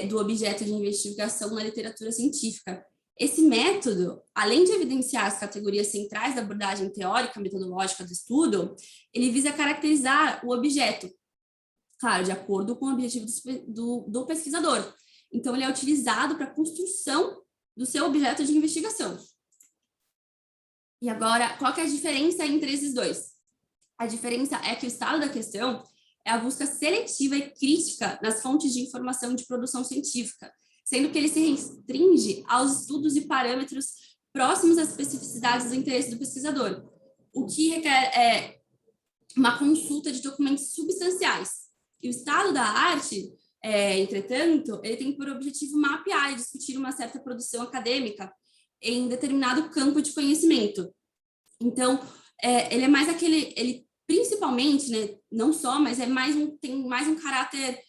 [SPEAKER 7] do objeto de investigação na literatura científica. Esse método, além de evidenciar as categorias centrais da abordagem teórica metodológica do estudo, ele visa caracterizar o objeto, claro, de acordo com o objetivo do pesquisador. Então, ele é utilizado para a construção do seu objeto de investigação. E agora, qual que é a diferença entre esses dois? A diferença é que o estado da questão é a busca seletiva e crítica nas fontes de informação de produção científica, sendo que ele se restringe aos estudos e parâmetros próximos às especificidades do interesse do pesquisador, o que requer uma consulta de documentos substanciais. E o estado da arte, entretanto, ele tem por objetivo mapear e discutir uma certa produção acadêmica em determinado campo de conhecimento. Então, ele é mais ele principalmente, né, não só, mas tem mais um caráter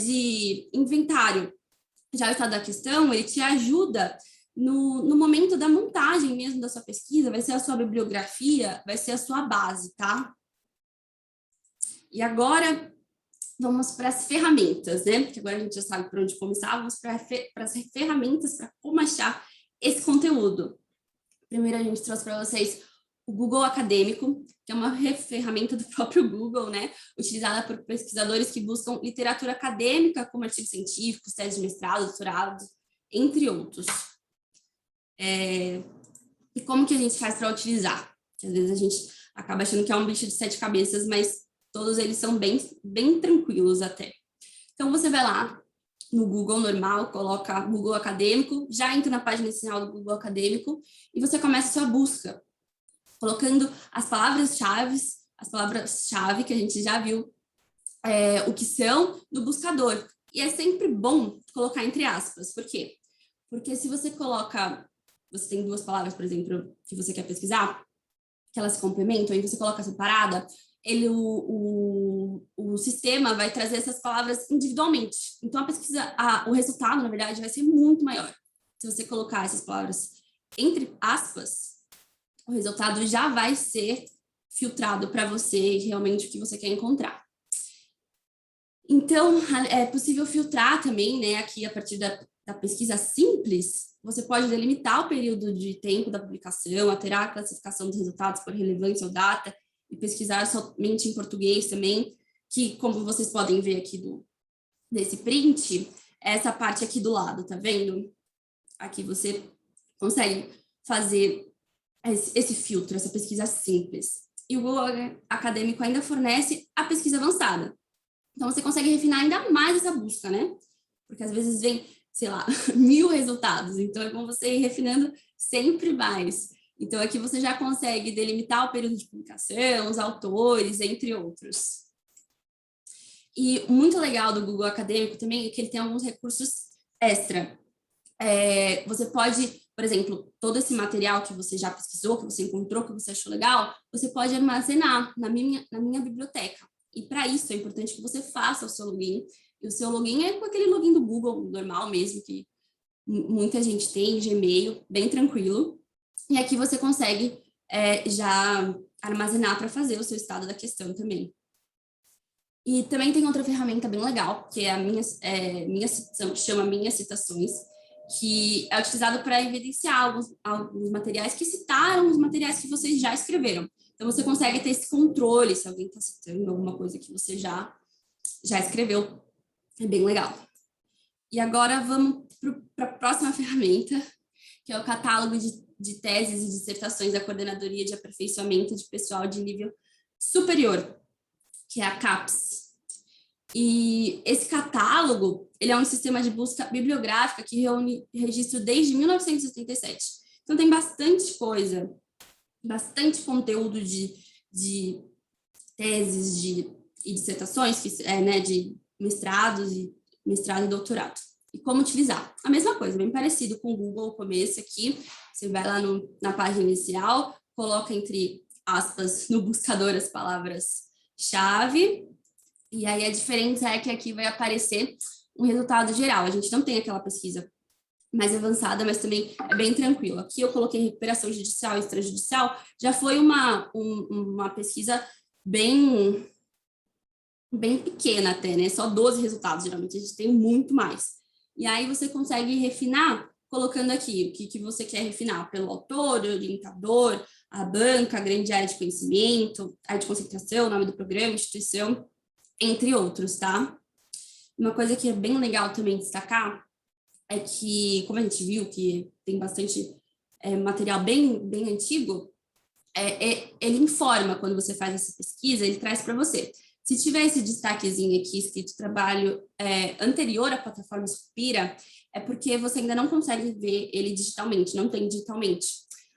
[SPEAKER 7] de inventário. Já o estado da questão, ele te ajuda no momento da montagem mesmo da sua pesquisa, vai ser a sua bibliografia, vai ser a sua base, tá? E agora, vamos para as ferramentas, né? Porque agora a gente já sabe por onde começar, vamos para as ferramentas para como achar esse conteúdo. Primeiro, a gente trouxe para vocês o Google Acadêmico, que é uma ferramenta do próprio Google, né, utilizada por pesquisadores que buscam literatura acadêmica, como artigos científicos, teses de mestrado, doutorado, entre outros. E como que a gente faz para utilizar? Porque às vezes a gente acaba achando que é um bicho de 7 cabeças, mas todos eles são bem tranquilos até. Então, você vai lá no Google normal, coloca Google Acadêmico, já entra na página inicial do Google Acadêmico e você começa a sua busca, colocando as palavras-chave que a gente já viu o que são no buscador. E é sempre bom colocar entre aspas. Por quê? Porque se você você tem 2 palavras, por exemplo, que você quer pesquisar, que elas se complementam, e você coloca separada, o sistema vai trazer essas palavras individualmente. Então, o resultado, na verdade, vai ser muito maior. Se você colocar essas palavras entre aspas, o resultado já vai ser filtrado para você realmente o que você quer encontrar. Então, é possível filtrar também, né, aqui a partir da pesquisa simples, você pode delimitar o período de tempo da publicação, alterar a classificação dos resultados por relevância ou data, e pesquisar somente em português também, que, como vocês podem ver aqui desse print, essa parte aqui do lado, tá vendo? Aqui você consegue fazer esse filtro, essa pesquisa simples. E o Google Acadêmico ainda fornece a pesquisa avançada. Então, você consegue refinar ainda mais essa busca, né? Porque às vezes vem, sei lá, 1000 resultados. Então, é bom você ir refinando sempre mais. Então, aqui você já consegue delimitar o período de publicação, os autores, entre outros. E muito legal do Google Acadêmico também é que ele tem alguns recursos extra. Você pode, por exemplo, todo esse material que você já pesquisou, que você encontrou, que você achou legal, você pode armazenar na minha biblioteca. E para isso é importante que você faça o seu login. E o seu login é com aquele login do Google normal mesmo, que muita gente tem, Gmail, bem tranquilo. E aqui você consegue já armazenar para fazer o seu estado da questão também. E também tem outra ferramenta bem legal, que é chama Minhas Citações, que é utilizado para evidenciar alguns materiais que citaram os materiais que vocês já escreveram. Então, você consegue ter esse controle, se alguém está citando alguma coisa que você já escreveu. É bem legal. E agora vamos para a próxima ferramenta, que é o catálogo de teses e dissertações da Coordenadoria de Aperfeiçoamento de Pessoal de Nível Superior, que é a CAPES. E esse catálogo, ele é um sistema de busca bibliográfica que reúne registro desde 1977. Então, tem bastante coisa, bastante conteúdo de teses e dissertações, de mestrado e doutorado. E como utilizar? A mesma coisa, bem parecido com o Google, o começo aqui. Você vai lá na página inicial, coloca entre aspas no buscador as palavras-chave, e aí a diferença é que aqui vai aparecer um resultado geral. A gente não tem aquela pesquisa mais avançada, mas também é bem tranquilo. Aqui eu coloquei recuperação judicial e extrajudicial, já foi uma pesquisa bem pequena até, né? Só 12 resultados, geralmente a gente tem muito mais. E aí você consegue refinar colocando aqui o que você quer refinar pelo autor, orientador, a banca, a grande área de conhecimento, área de concentração, nome do programa, instituição, entre outros, tá? Uma coisa que é bem legal também destacar é que, como a gente viu que tem bastante material bem antigo, ele informa quando você faz essa pesquisa, ele traz para você. Se tiver esse destaquezinho aqui, escrito trabalho anterior à plataforma Inspira, é porque você ainda não consegue ver ele digitalmente, não tem digitalmente.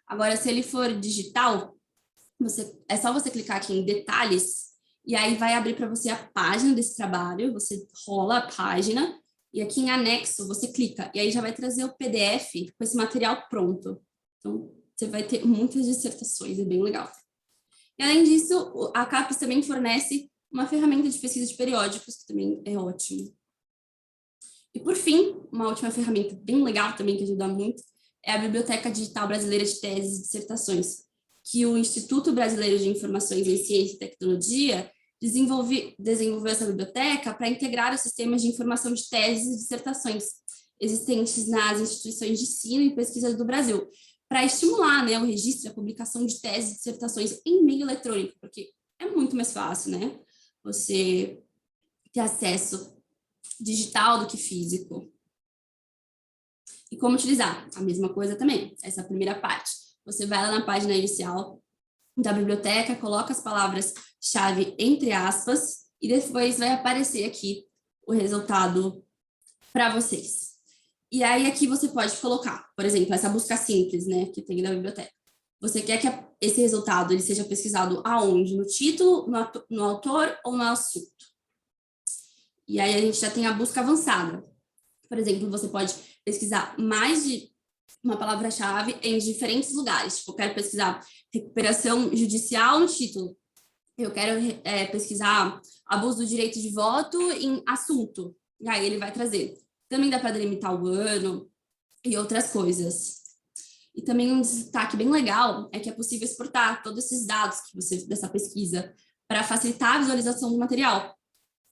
[SPEAKER 7] Agora, se ele for digital, é só você clicar aqui em detalhes, e aí vai abrir para você a página desse trabalho, você rola a página, e aqui em anexo você clica, e aí já vai trazer o PDF com esse material pronto. Então, você vai ter muitas dissertações, é bem legal. E além disso, a CAPES também fornece uma ferramenta de pesquisa de periódicos, que também é ótimo. E, por fim, uma última ferramenta bem legal também, que ajuda muito, é a Biblioteca Digital Brasileira de Teses e Dissertações, que o Instituto Brasileiro de Informações em Ciência e Tecnologia desenvolveu essa biblioteca para integrar os sistemas de informação de teses e dissertações existentes nas instituições de ensino e pesquisa do Brasil, para estimular, né, o registro e a publicação de teses e dissertações em meio eletrônico, porque é muito mais fácil, né, você ter acesso digital do que físico. E como utilizar? A mesma coisa também, essa primeira parte. Você vai lá na página inicial da biblioteca, coloca as palavras-chave entre aspas e depois vai aparecer aqui o resultado para vocês. E aí aqui você pode colocar, por exemplo, essa busca simples, né, que tem da biblioteca. Você quer que esse resultado ele seja pesquisado aonde? No título, no autor ou no assunto? E aí a gente já tem a busca avançada. Por exemplo, você pode pesquisar mais de uma palavra-chave em diferentes lugares. Tipo, eu quero pesquisar recuperação judicial no título. Eu quero pesquisar abuso do direito de voto em assunto. E aí ele vai trazer. Também dá para delimitar o ano e outras coisas. E também um destaque bem legal é que é possível exportar todos esses dados que você dessa pesquisa para facilitar a visualização do material.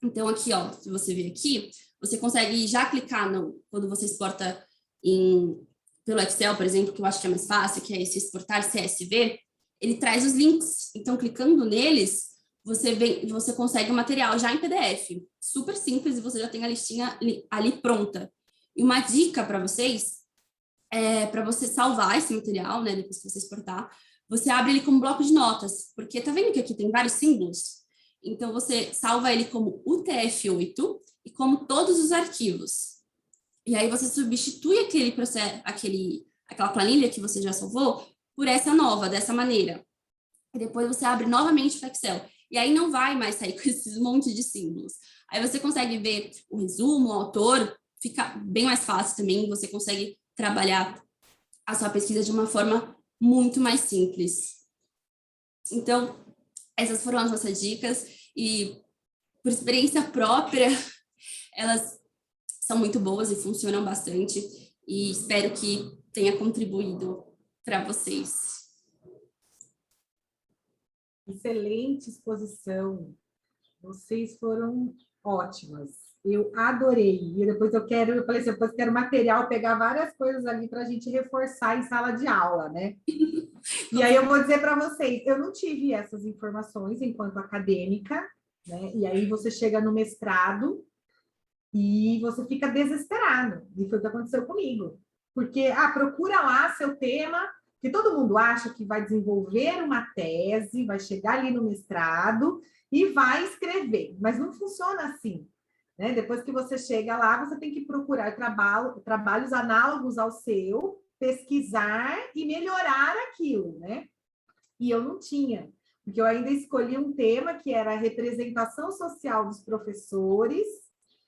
[SPEAKER 7] Então, aqui, ó, se você ver aqui, você consegue já clicar quando você exporta pelo Excel, por exemplo, que eu acho que é mais fácil, que é esse exportar CSV, ele traz os links. Então, clicando neles, você consegue o material já em PDF. Super simples e você já tem a listinha ali pronta. E uma dica para vocês é para você salvar esse material, né, depois que você exportar, você abre ele como bloco de notas, porque tá vendo que aqui tem vários símbolos? Então, você salva ele como UTF-8 e como todos os arquivos. E aí, você substitui aquela planilha que você já salvou por essa nova, dessa maneira. E depois você abre novamente o Excel. E aí, não vai mais sair com esses monte de símbolos. Aí, você consegue ver o resumo, o autor, fica bem mais fácil também. Você consegue trabalhar a sua pesquisa de uma forma muito mais simples. Então, essas foram as nossas dicas e, por experiência própria, elas são muito boas e funcionam bastante e espero que tenha contribuído para vocês.
[SPEAKER 4] Excelente exposição. Vocês foram ótimas. Eu adorei. E depois eu falei assim, depois quero material, pegar várias coisas ali para a gente reforçar em sala de aula, né? E aí eu vou dizer para vocês, eu não tive essas informações enquanto acadêmica, né? E aí você chega no mestrado e você fica desesperado. E foi o que aconteceu comigo. Porque, procura lá seu tema, que todo mundo acha que vai desenvolver uma tese, vai chegar ali no mestrado e vai escrever. Mas não funciona assim. Né? Depois que você chega lá, você tem que procurar trabalhos análogos ao seu, pesquisar e melhorar aquilo, né? E eu não tinha, porque eu ainda escolhi um tema que era a representação social dos professores,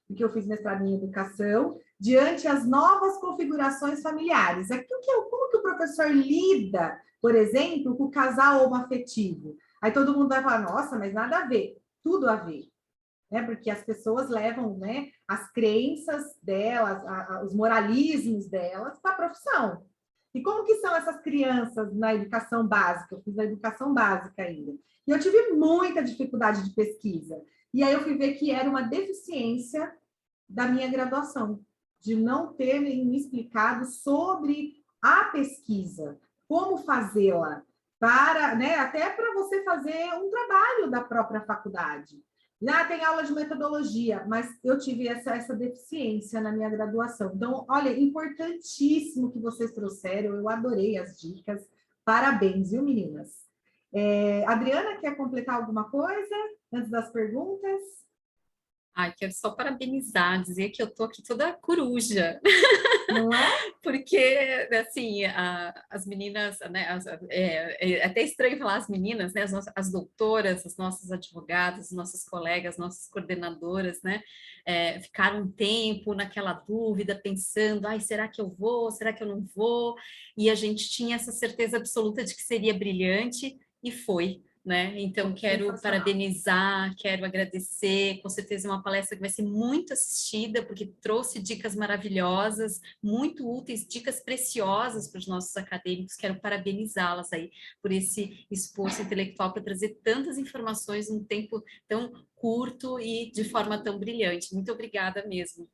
[SPEAKER 4] porque eu fiz mestrado em educação, diante as novas configurações familiares. Como que o professor lida, por exemplo, com o casal homoafetivo? Aí todo mundo vai falar, nossa, mas nada a ver. Tudo a ver. Né? Porque as pessoas levam, né, as crenças delas, os moralismos delas para a profissão. E como que são essas crianças na educação básica? Eu fiz a educação básica ainda. E eu tive muita dificuldade de pesquisa. E aí eu fui ver que era uma deficiência da minha graduação, de não ter me explicado sobre a pesquisa, como fazê-la, né, até para você fazer um trabalho da própria faculdade. Tem aula de metodologia, mas eu tive essa deficiência na minha graduação. Então, olha, importantíssimo que vocês trouxeram, eu adorei as dicas. Parabéns, viu, meninas? Adriana, quer completar alguma coisa antes das perguntas?
[SPEAKER 2] Quero só parabenizar, dizer que eu tô aqui toda coruja.
[SPEAKER 4] Não é?
[SPEAKER 2] Porque, assim, as meninas, né, é até estranho falar as meninas, né, as doutoras, as nossas advogadas, nossas colegas, nossas coordenadoras, né, ficaram um tempo naquela dúvida, pensando, será que eu vou, será que eu não vou? E a gente tinha essa certeza absoluta de que seria brilhante, e foi. Né? Então, quero parabenizar, quero agradecer, com certeza é uma palestra que vai ser muito assistida, porque trouxe dicas maravilhosas, muito úteis, dicas preciosas para os nossos acadêmicos, quero parabenizá-las aí por esse esforço intelectual para trazer tantas informações num tempo tão curto e de forma tão brilhante. Muito obrigada mesmo.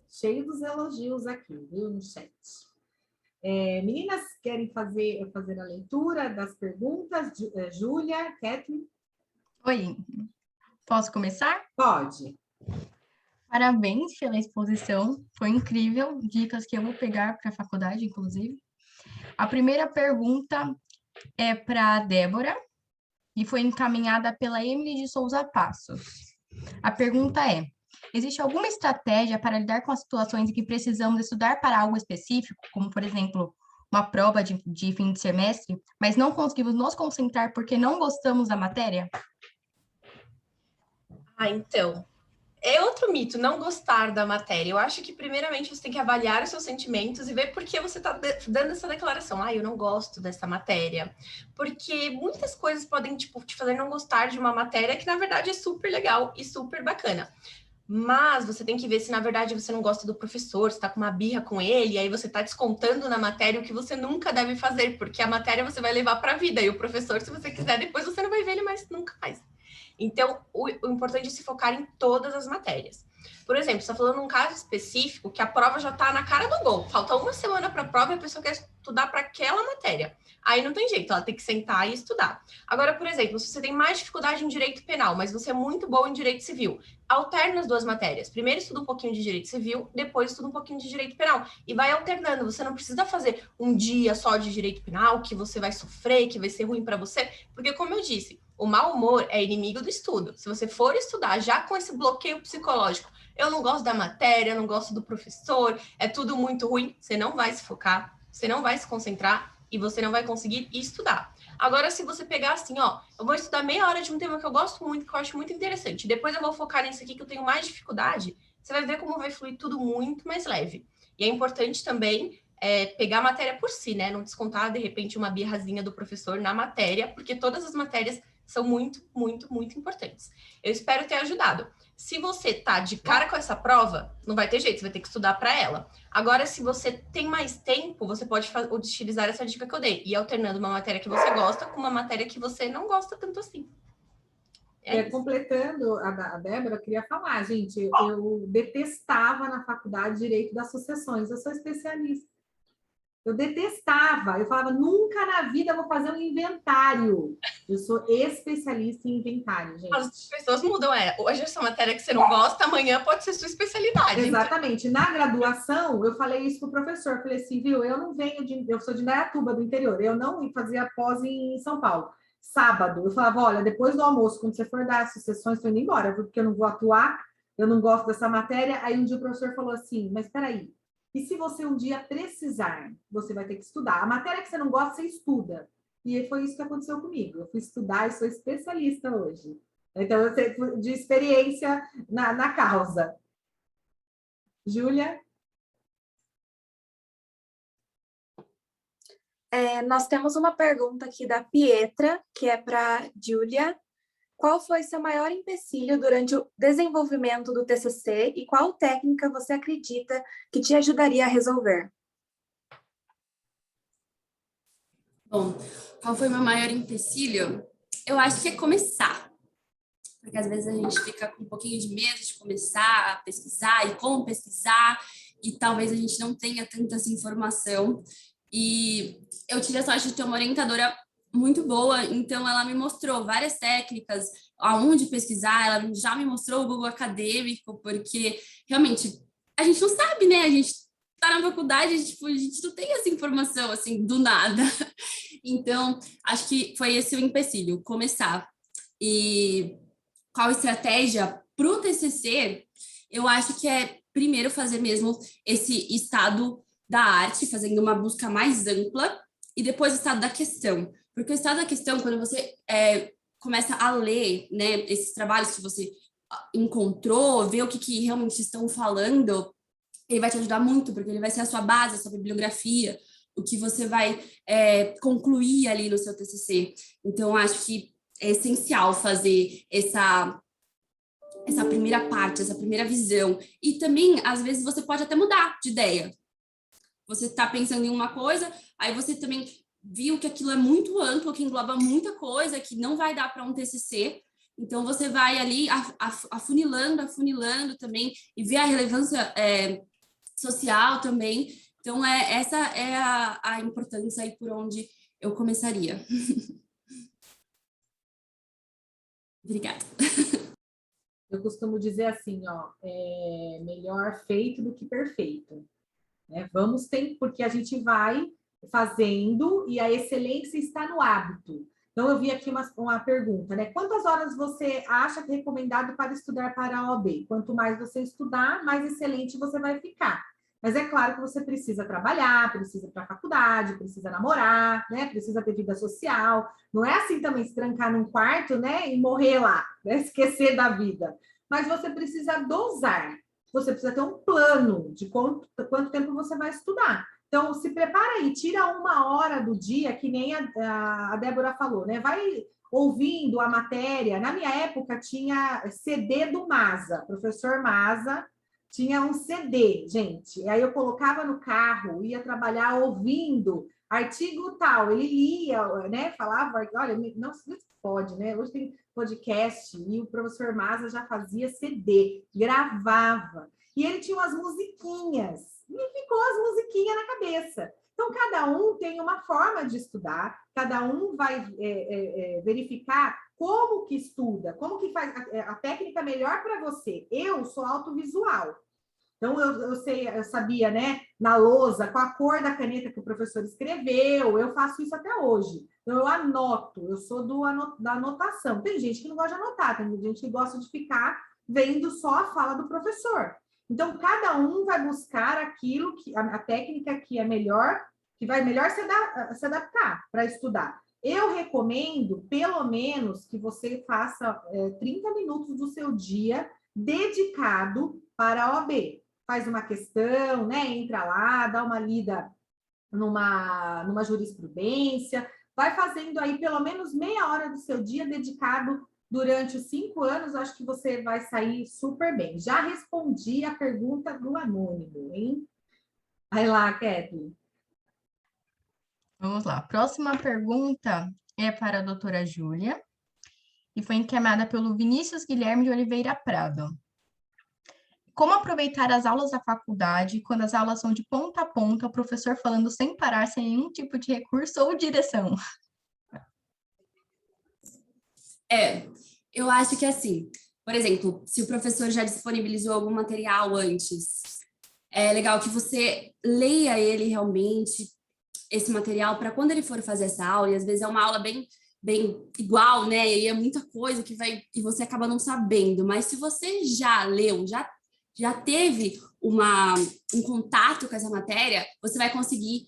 [SPEAKER 4] Cheio dos elogios aqui, viu, no chat. Meninas, querem fazer a leitura das perguntas? Júlia, Kathleen?
[SPEAKER 5] Oi, posso começar?
[SPEAKER 4] Pode.
[SPEAKER 5] Parabéns pela exposição, foi incrível, dicas que eu vou pegar para a faculdade, inclusive. A primeira pergunta é para a Débora e foi encaminhada pela Emily de Souza Passos. A pergunta é: existe alguma estratégia para lidar com as situações em que precisamos estudar para algo específico, como, por exemplo, uma prova de fim de semestre, mas não conseguimos nos concentrar porque não gostamos da matéria?
[SPEAKER 6] Então, é outro mito, não gostar da matéria. Eu acho que, primeiramente, você tem que avaliar os seus sentimentos e ver por que você está dando essa declaração. Eu não gosto dessa matéria. Porque muitas coisas podem, te fazer não gostar de uma matéria que, na verdade, é super legal e super bacana. Mas você tem que ver se, na verdade, você não gosta do professor, se está com uma birra com ele, e aí você está descontando na matéria o que você nunca deve fazer, porque a matéria você vai levar para a vida, e o professor, se você quiser, depois você não vai ver ele mais, nunca mais. Então, o importante é se focar em todas as matérias. Por exemplo, você está falando um caso específico que a prova já está na cara do gol. Falta uma semana para a prova e a pessoa quer estudar para aquela matéria. Aí não tem jeito, ela tem que sentar e estudar. Agora, por exemplo, se você tem mais dificuldade em direito penal, mas você é muito bom em direito civil, alterna as duas matérias. Primeiro estuda um pouquinho de direito civil, depois estuda um pouquinho de direito penal. E vai alternando. Você não precisa fazer um dia só de direito penal, que você vai sofrer, que vai ser ruim para você. Porque, como eu disse, o mau humor é inimigo do estudo. Se você for estudar já com esse bloqueio psicológico, eu não gosto da matéria, eu não gosto do professor, é tudo muito ruim, você não vai se focar, você não vai se concentrar e você não vai conseguir estudar. Agora, se você pegar assim, eu vou estudar meia hora de um tema que eu gosto muito, que eu acho muito interessante, depois eu vou focar nesse aqui que eu tenho mais dificuldade, você vai ver como vai fluir tudo muito mais leve. E é importante também pegar a matéria por si, né? Não descontar, de repente, uma birrazinha do professor na matéria, porque todas as matérias são muito, muito, muito importantes. Eu espero ter ajudado. Se você tá de cara com essa prova, não vai ter jeito, você vai ter que estudar para ela. Agora, se você tem mais tempo, você pode utilizar essa dica que eu dei, e alternando uma matéria que você gosta com uma matéria que você não gosta tanto assim.
[SPEAKER 4] Completando a Débora, eu queria falar, gente, eu detestava na faculdade direito das sucessões, eu sou especialista. Eu detestava, eu falava, nunca na vida eu vou fazer um inventário. Eu sou especialista em inventário, gente.
[SPEAKER 6] As pessoas mudam, hoje essa matéria que você não gosta, amanhã pode ser sua especialidade.
[SPEAKER 4] Exatamente. Então. Na graduação, eu falei isso pro professor, falei assim, viu, eu não venho eu sou de Indaiatuba, do interior, eu não fazia pós em São Paulo. Sábado, eu falava, olha, depois do almoço, quando você for dar as sucessões, estou indo embora, porque eu não vou atuar, eu não gosto dessa matéria. Aí um dia o professor falou assim, mas espera aí, e se você um dia precisar, você vai ter que estudar. A matéria que você não gosta, você estuda. E foi isso que aconteceu comigo. Eu fui estudar e sou especialista hoje. Então, eu sei de experiência na causa. Júlia?
[SPEAKER 3] Nós temos uma pergunta aqui da Pietra, que é para Júlia. Qual foi seu maior empecilho durante o desenvolvimento do TCC e qual técnica você acredita que te ajudaria a resolver?
[SPEAKER 7] Bom, qual foi meu maior empecilho? Eu acho que é começar. Porque às vezes a gente fica com um pouquinho de medo de começar a pesquisar e como pesquisar, e talvez a gente não tenha tanta essa informação. E eu tive a sorte de ter uma orientadora muito boa, então ela me mostrou várias técnicas, aonde pesquisar, ela já me mostrou o Google Acadêmico, porque realmente a gente não sabe, né? A gente tá na faculdade, a gente não tem essa informação assim do nada. Então, acho que foi esse o empecilho, começar. E qual estratégia para o TCC? Eu acho que é primeiro fazer mesmo esse estado da arte, fazendo uma busca mais ampla, e depois o estado da questão. Porque o estado da questão, quando você começa a ler, né, esses trabalhos que você encontrou, ver o que realmente estão falando, ele vai te ajudar muito, porque ele vai ser a sua base, a sua bibliografia, o que você vai concluir ali no seu TCC. Então, acho que é essencial fazer essa primeira parte, essa primeira visão. E também, às vezes, você pode até mudar de ideia. Você está pensando em uma coisa, aí você também viu que aquilo é muito amplo, que engloba muita coisa, que não vai dar para um TCC. Então, você vai ali afunilando também, e ver a relevância social também. Então, essa é a importância aí por onde eu começaria. Obrigada.
[SPEAKER 4] Eu costumo dizer assim, ó, melhor feito do que perfeito. Né? Porque a gente vai fazendo e a excelência está no hábito. Então, eu vi aqui uma pergunta, né? Quantas horas você acha que é recomendado para estudar para a OAB? Quanto mais você estudar, mais excelente você vai ficar. Mas é claro que você precisa trabalhar, precisa ir para a faculdade, precisa namorar, né? Precisa ter vida social. Não é assim também se trancar num quarto, né? E morrer lá, né? Esquecer da vida. Mas você precisa dosar. Você precisa ter um plano de quanto tempo você vai estudar. Então, se prepara aí, tira 1 hora do dia, que nem a Débora falou, né? Vai ouvindo a matéria. Na minha época, tinha CD do Maza, professor Maza, tinha um CD, gente. E aí eu colocava no carro, ia trabalhar ouvindo, artigo tal. Ele lia, né? Falava, olha, não se pode, né? Hoje tem podcast, e o professor Maza já fazia CD, gravava. E ele tinha umas musiquinhas, e ficou as musiquinhas na cabeça. Então, cada um tem uma forma de estudar, cada um vai verificar como que estuda, como que faz a técnica melhor para você. Eu sou autovisual. Então, eu sabia, né, na lousa, com a cor da caneta que o professor escreveu, eu faço isso até hoje. Então, eu anoto, eu sou da anotação. Tem gente que não gosta de anotar, tem gente que gosta de ficar vendo só a fala do professor. Então, cada um vai buscar aquilo, a técnica que é melhor, que vai melhor se adaptar para estudar. Eu recomendo, pelo menos, que você faça 30 minutos do seu dia dedicado para a OAB. Faz uma questão, né? Entra lá, dá uma lida numa jurisprudência, vai fazendo aí pelo menos meia hora do seu dia dedicado durante os 5 anos, acho que você vai sair super bem. Já respondi a pergunta do anônimo, hein? Vai lá, Kathleen.
[SPEAKER 5] Vamos lá. Próxima pergunta é para a doutora Júlia e foi encaminhada pelo Vinícius Guilherme de Oliveira Prado. Como aproveitar as aulas da faculdade quando as aulas são de ponta a ponta, o professor falando sem parar, sem nenhum tipo de recurso ou direção?
[SPEAKER 7] Eu acho que assim, por exemplo, se o professor já disponibilizou algum material antes, é legal que você leia ele realmente, esse material, para quando ele for fazer essa aula, e às vezes é uma aula bem igual, né? E é muita coisa e você acaba não sabendo, mas se você já leu, já teve um contato com essa matéria, você vai conseguir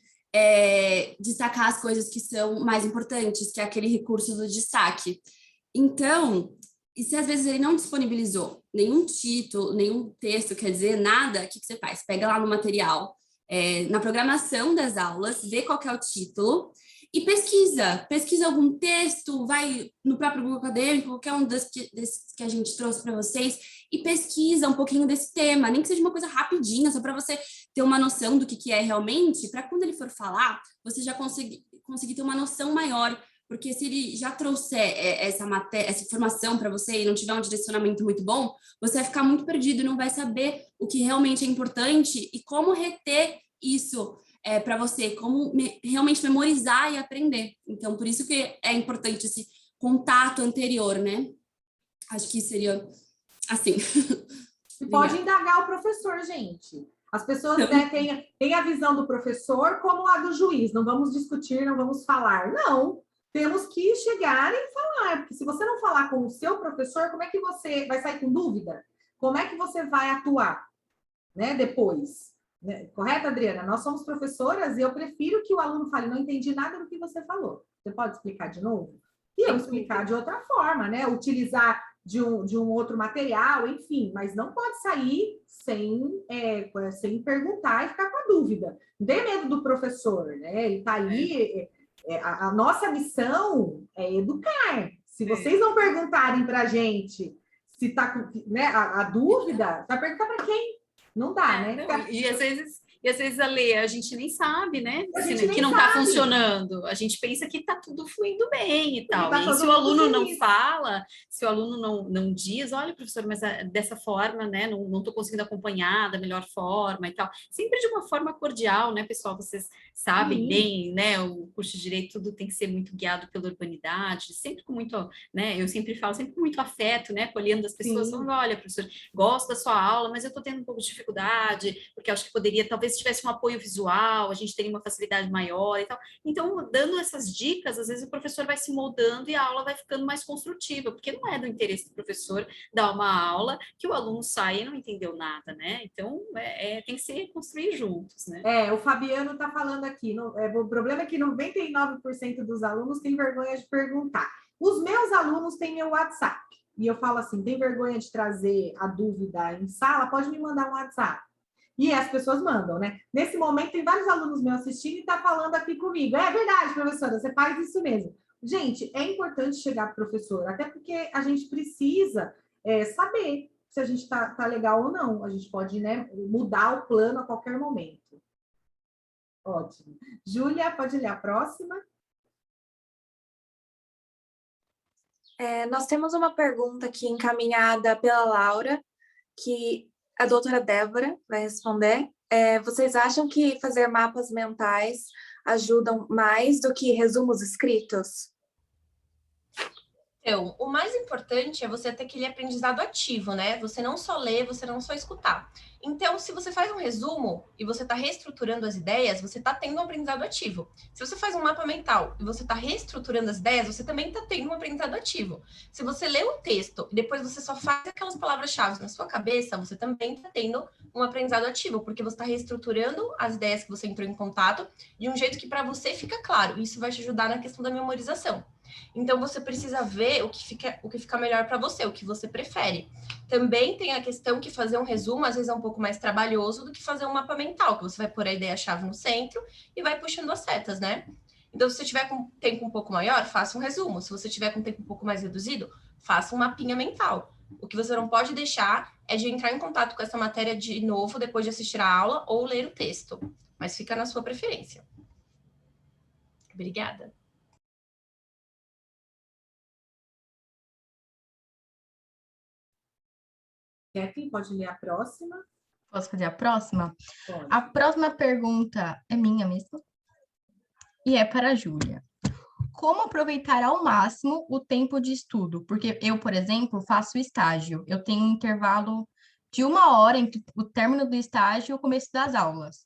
[SPEAKER 7] destacar as coisas que são mais importantes, que é aquele recurso do destaque. Então, e se às vezes ele não disponibilizou nenhum título, nenhum texto, quer dizer, nada, o que você faz? Pega lá no material, na programação das aulas, vê qual que é o título e pesquisa algum texto, vai no próprio Google Acadêmico, qualquer um desses que a gente trouxe para vocês, e pesquisa um pouquinho desse tema, nem que seja uma coisa rapidinha, só para você ter uma noção do que é realmente, para quando ele for falar, você já conseguir ter uma noção maior, porque se ele já trouxer essa informação para você e não tiver um direcionamento muito bom, você vai ficar muito perdido e não vai saber o que realmente é importante e como reter isso para você, como realmente memorizar e aprender. Então, por isso que é importante esse contato anterior, né? Acho que seria assim.
[SPEAKER 4] E pode indagar o professor, gente. As pessoas têm a visão do professor como a do juiz. Não vamos discutir, não vamos falar. Não. Temos que chegar e falar, porque se você não falar com o seu professor, como é que você vai sair com dúvida? Como é que você vai atuar, né, depois? Né? Correto, Adriana? Nós somos professoras e eu prefiro que o aluno fale, não entendi nada do que você falou. Você pode explicar de novo? E eu explicar de outra forma, né? Utilizar de um outro material, enfim, mas não pode sair sem perguntar e ficar com a dúvida. Não tem medo do professor, né? Ele está ali... A nossa missão é educar. Se vocês não perguntarem para a gente se está com, né, a dúvida, vai perguntar para quem? Não dá, né?
[SPEAKER 2] Não, e às vezes E às vezes a gente nem sabe, né?
[SPEAKER 4] Que
[SPEAKER 2] não está funcionando. A gente pensa que está tudo fluindo bem e tal.
[SPEAKER 4] Tá
[SPEAKER 2] E
[SPEAKER 4] todo
[SPEAKER 2] se o
[SPEAKER 4] mundo
[SPEAKER 2] aluno não
[SPEAKER 4] feliz.
[SPEAKER 2] fala, se o aluno não diz, olha, professor, mas dessa forma, né? Não estou conseguindo acompanhar da melhor forma e tal. Sempre de uma forma cordial, né, pessoal? Vocês sabem
[SPEAKER 4] Sim.
[SPEAKER 2] bem, né? O curso de Direito tudo tem que ser muito guiado pela urbanidade, sempre com muito, né? Eu sempre falo, sempre com muito afeto, né? Acolhendo as pessoas,
[SPEAKER 4] Sim.
[SPEAKER 2] falando, olha, professor, gosto da sua aula, mas eu estou tendo um pouco de dificuldade, porque acho que poderia, talvez se tivesse um apoio visual, a gente teria uma facilidade maior e tal. Então, dando essas dicas, às vezes o professor vai se moldando e a aula vai ficando mais construtiva, porque não é do interesse do professor dar uma aula que o aluno sai e não entendeu nada, né? Então, tem que ser construir juntos, né?
[SPEAKER 4] O Fabiano está falando aqui, o problema é que 99% dos alunos têm vergonha de perguntar. Os meus alunos têm meu WhatsApp, e eu falo assim, tem vergonha de trazer a dúvida em sala? Pode me mandar um WhatsApp. E as pessoas mandam, né? Nesse momento, tem vários alunos meus assistindo e está falando aqui comigo. É verdade, professora, você faz isso mesmo. Gente, é importante chegar para o professor, até porque a gente precisa saber se a gente está legal ou não. A gente pode, né, mudar o plano a qualquer momento. Ótimo. Júlia, pode ler a próxima?
[SPEAKER 3] Nós temos uma pergunta aqui encaminhada pela Laura, que a doutora Débora vai responder. Vocês acham que fazer mapas mentais ajudam mais do que resumos escritos?
[SPEAKER 6] Então, o mais importante é você ter aquele aprendizado ativo, né? Você não só ler, você não só escutar. Então, se você faz um resumo e você está reestruturando as ideias, você está tendo um aprendizado ativo. Se você faz um mapa mental e você está reestruturando as ideias, você também está tendo um aprendizado ativo. Se você lê um texto e depois você só faz aquelas palavras-chave na sua cabeça, você também está tendo um aprendizado ativo, porque você está reestruturando as ideias que você entrou em contato de um jeito que para você fica claro. Isso vai te ajudar na questão da memorização. Então, você precisa ver o que fica melhor para você, o que você prefere. Também tem a questão que fazer um resumo, às vezes, é um pouco mais trabalhoso do que fazer um mapa mental, que você vai pôr a ideia-chave no centro e vai puxando as setas, né? Então, se você tiver com tempo um pouco maior, faça um resumo. Se você tiver com tempo um pouco mais reduzido, faça um mapinha mental. O que você não pode deixar é de entrar em contato com essa matéria de novo depois de assistir a aula ou ler o texto. Mas fica na sua preferência. Obrigada.
[SPEAKER 4] Kathleen, pode ler a próxima?
[SPEAKER 5] Posso fazer a próxima?
[SPEAKER 4] Pode.
[SPEAKER 5] A próxima pergunta é minha mesmo. E é para a Júlia. Como aproveitar ao máximo o tempo de estudo? Porque eu, por exemplo, faço estágio. Eu tenho um intervalo de 1 hora entre o término do estágio e o começo das aulas.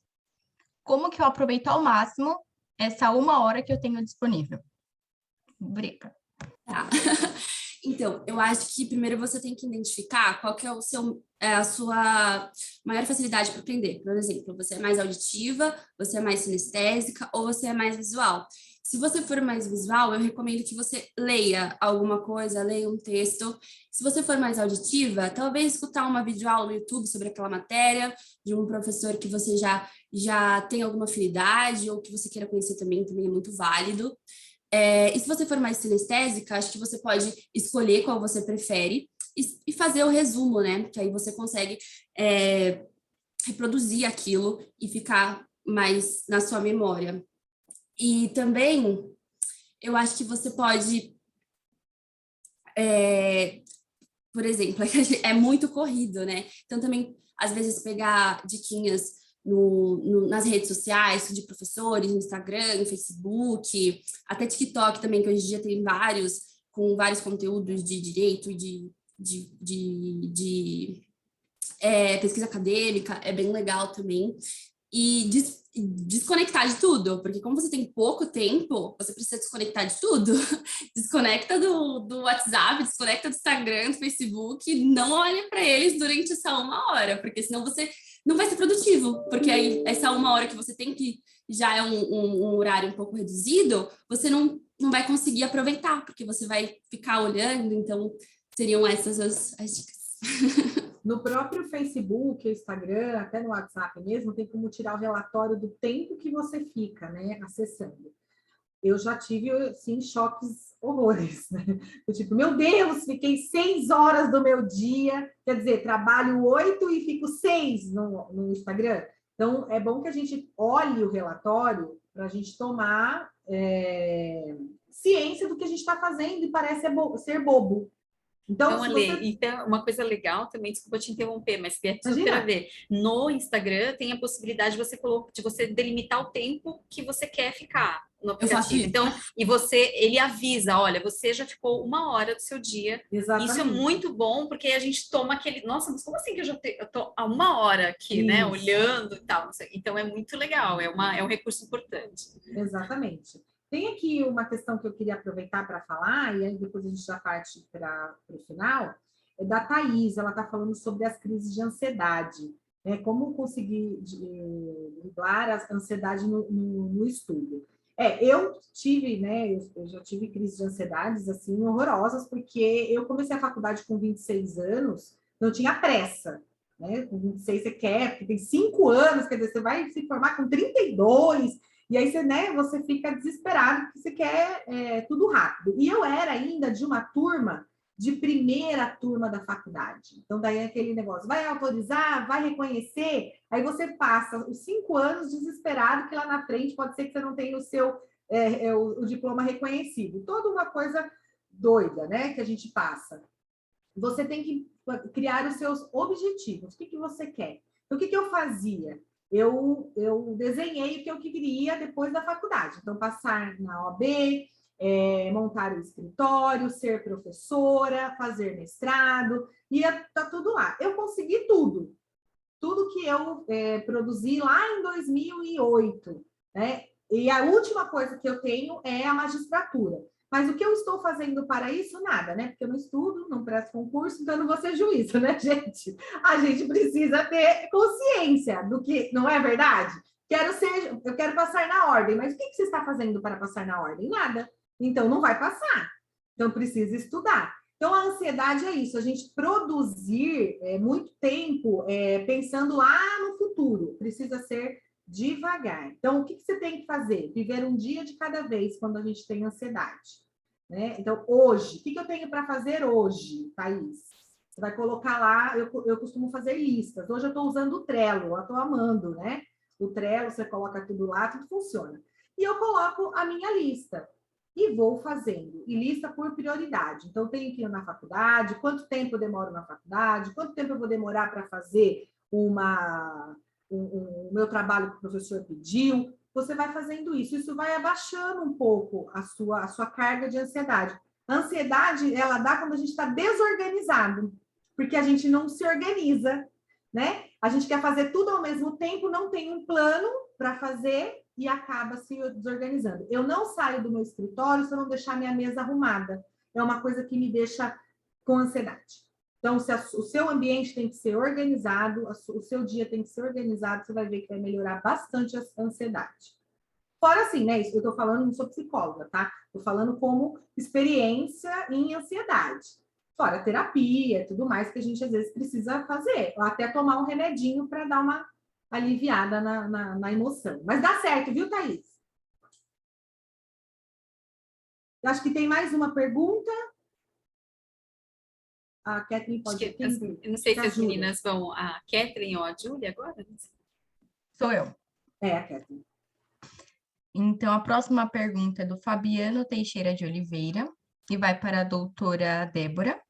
[SPEAKER 5] Como que eu aproveito ao máximo essa 1 hora que eu tenho disponível? Obrigada.
[SPEAKER 7] Tá. Então, eu acho que primeiro você tem que identificar qual que é a sua maior facilidade para aprender. Por exemplo, você é mais auditiva, você é mais sinestésica ou você é mais visual. Se você for mais visual, eu recomendo que você leia alguma coisa, leia um texto. Se você for mais auditiva, talvez escutar uma videoaula no YouTube sobre aquela matéria, de um professor que você já tem alguma afinidade ou que você queira conhecer também é muito válido. E se você for mais sinestésica, acho que você pode escolher qual você prefere e fazer o resumo, né? Que aí você consegue reproduzir aquilo e ficar mais na sua memória. E também, eu acho que você pode, por exemplo, é muito corrido, né? Então, também, às vezes, pegar diquinhas nas redes sociais de professores, no Instagram, no Facebook, até TikTok também, que hoje em dia tem com vários conteúdos de direito e de pesquisa acadêmica, é bem legal também. E desconectar de tudo, porque como você tem pouco tempo, você precisa desconectar de tudo. Desconecta do WhatsApp, desconecta do Instagram, do Facebook, não olhe para eles durante essa 1 hora, porque senão você não vai ser produtivo, porque aí essa 1 hora que você tem, que já é um horário um pouco reduzido, você não vai conseguir aproveitar, porque você vai ficar olhando. Então seriam essas as dicas.
[SPEAKER 4] No próprio Facebook, Instagram, até no WhatsApp mesmo, tem como tirar o relatório do tempo que você fica, né, acessando. Eu já tive, assim, choques horrores, né? Eu, tipo, meu Deus, fiquei 6 horas do meu dia, quer dizer, trabalho 8 e fico 6 no Instagram. Então, é bom que a gente olhe o relatório para a gente tomar ciência do que a gente está fazendo e parece ser bobo.
[SPEAKER 2] Então, Ale, então, uma coisa legal também, desculpa te interromper, mas é super a ver. No Instagram tem a possibilidade de você delimitar o tempo que você quer ficar no aplicativo. Então, e ele avisa, olha, você já ficou 1 hora do seu dia.
[SPEAKER 4] Exatamente.
[SPEAKER 2] Isso é muito bom, porque a gente toma aquele, nossa, mas como assim que eu tô há 1 hora aqui, né, olhando e tal. Então, é muito legal, é um recurso importante.
[SPEAKER 4] Exatamente. Tem aqui uma questão que eu queria aproveitar para falar, e aí depois a gente já parte para o final, é da Thaís. Ela está falando sobre as crises de ansiedade, né? Como conseguir driblar a ansiedade no estudo. Eu tive, né? Eu já tive crises de ansiedades assim horrorosas, porque eu comecei a faculdade com 26 anos, não tinha pressa, né? Com 26 você quer, porque tem 5 anos, quer dizer, você vai se formar com 32. E aí você fica desesperado, porque você quer tudo rápido. E eu era ainda de uma turma, de primeira turma da faculdade. Então, daí é aquele negócio, vai autorizar, vai reconhecer, aí você passa os 5 anos desesperado, que lá na frente pode ser que você não tenha o seu o diploma reconhecido. Toda uma coisa doida, né, que a gente passa. Você tem que criar os seus objetivos. O que você quer? Então, o que eu fazia? Eu desenhei o que eu queria depois da faculdade. Então, passar na OAB, montar o escritório, ser professora, fazer mestrado, tá tudo lá. Eu consegui tudo. Tudo que eu produzi lá em 2008. Né? E a última coisa que eu tenho é a magistratura. Mas o que eu estou fazendo para isso? Nada, né? Porque eu não estudo, não presto concurso, então eu não vou ser juíza, né, gente? A gente precisa ter consciência do que, não é verdade? Eu quero passar na ordem, mas o que você está fazendo para passar na ordem? Nada. Então, não vai passar. Então, precisa estudar. Então, a ansiedade é isso, a gente produzir muito tempo pensando lá no futuro. Precisa ser devagar. Então, o que você tem que fazer? Viver um dia de cada vez quando a gente tem ansiedade. Né? Então, hoje, o que eu tenho para fazer hoje, Thaís? Você vai colocar lá, eu costumo fazer listas. Hoje eu estou usando o Trello, eu estou amando, né? O Trello, você coloca tudo lá, tudo funciona. E eu coloco a minha lista e vou fazendo. E lista por prioridade. Então, eu tenho que ir na faculdade, quanto tempo eu demoro na faculdade, quanto tempo eu vou demorar para fazer o meu trabalho que o professor pediu, você vai fazendo isso. Isso vai abaixando um pouco a sua carga de ansiedade. A ansiedade, ela dá quando a gente está desorganizado, porque a gente não se organiza, né? A gente quer fazer tudo ao mesmo tempo, não tem um plano para fazer e acaba se desorganizando. Eu não saio do meu escritório se eu não deixar minha mesa arrumada. É uma coisa que me deixa com ansiedade. Então, o seu ambiente tem que ser organizado, o seu dia tem que ser organizado, você vai ver que vai melhorar bastante a ansiedade. Fora assim, né? Isso eu estou falando, não sou psicóloga, tá? Estou falando como experiência em ansiedade. Fora terapia, tudo mais que a gente às vezes precisa fazer. Ou até tomar um remedinho para dar uma aliviada na emoção. Mas dá certo, viu, Thaís? Eu acho que tem mais uma pergunta. A Kathleen pode...
[SPEAKER 2] Eu não sei se as meninas vão... A Kathleen ou a Júlia agora?
[SPEAKER 5] Sou eu.
[SPEAKER 4] A Kathleen.
[SPEAKER 5] Então, a próxima pergunta é do Fabiano Teixeira de Oliveira e vai para a doutora Débora.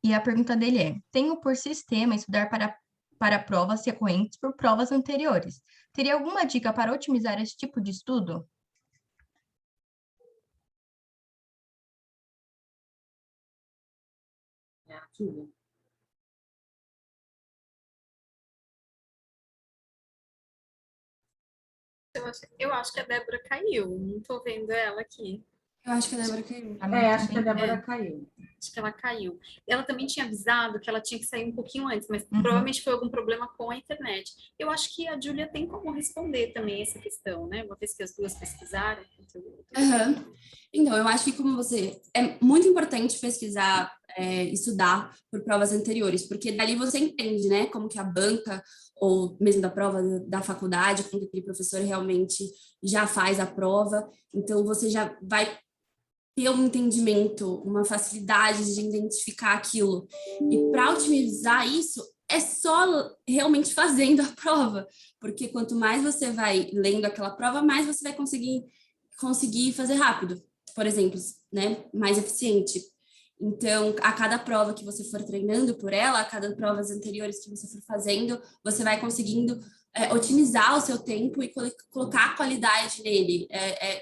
[SPEAKER 5] E a pergunta dele é: tenho por sistema estudar para provas recorrentes por provas anteriores. Teria alguma dica para otimizar esse tipo de estudo?
[SPEAKER 2] Eu acho que a Débora caiu, não estou vendo ela aqui.
[SPEAKER 7] Eu acho que a Débora caiu.
[SPEAKER 4] Acho que a Débora caiu.
[SPEAKER 2] Acho que ela caiu. Ela também tinha avisado que ela tinha que sair um pouquinho antes, mas provavelmente foi algum problema com a internet. Eu acho que a Júlia tem como responder também essa questão, né? Uma vez que as duas pesquisaram.
[SPEAKER 7] Então, eu acho que como é muito importante pesquisar, estudar por provas anteriores, porque dali você entende, né, como que a banca, ou mesmo da prova da faculdade, como que aquele professor realmente já faz a prova, então você já vai ter um entendimento, uma facilidade de identificar aquilo. E para otimizar isso, é só realmente fazendo a prova, porque quanto mais você vai lendo aquela prova, mais você vai conseguir fazer rápido, por exemplo, né, mais eficiente. Então, a cada prova que você for treinando por ela, a cada provas anteriores que você for fazendo, você vai conseguindo otimizar o seu tempo e colocar a qualidade nele,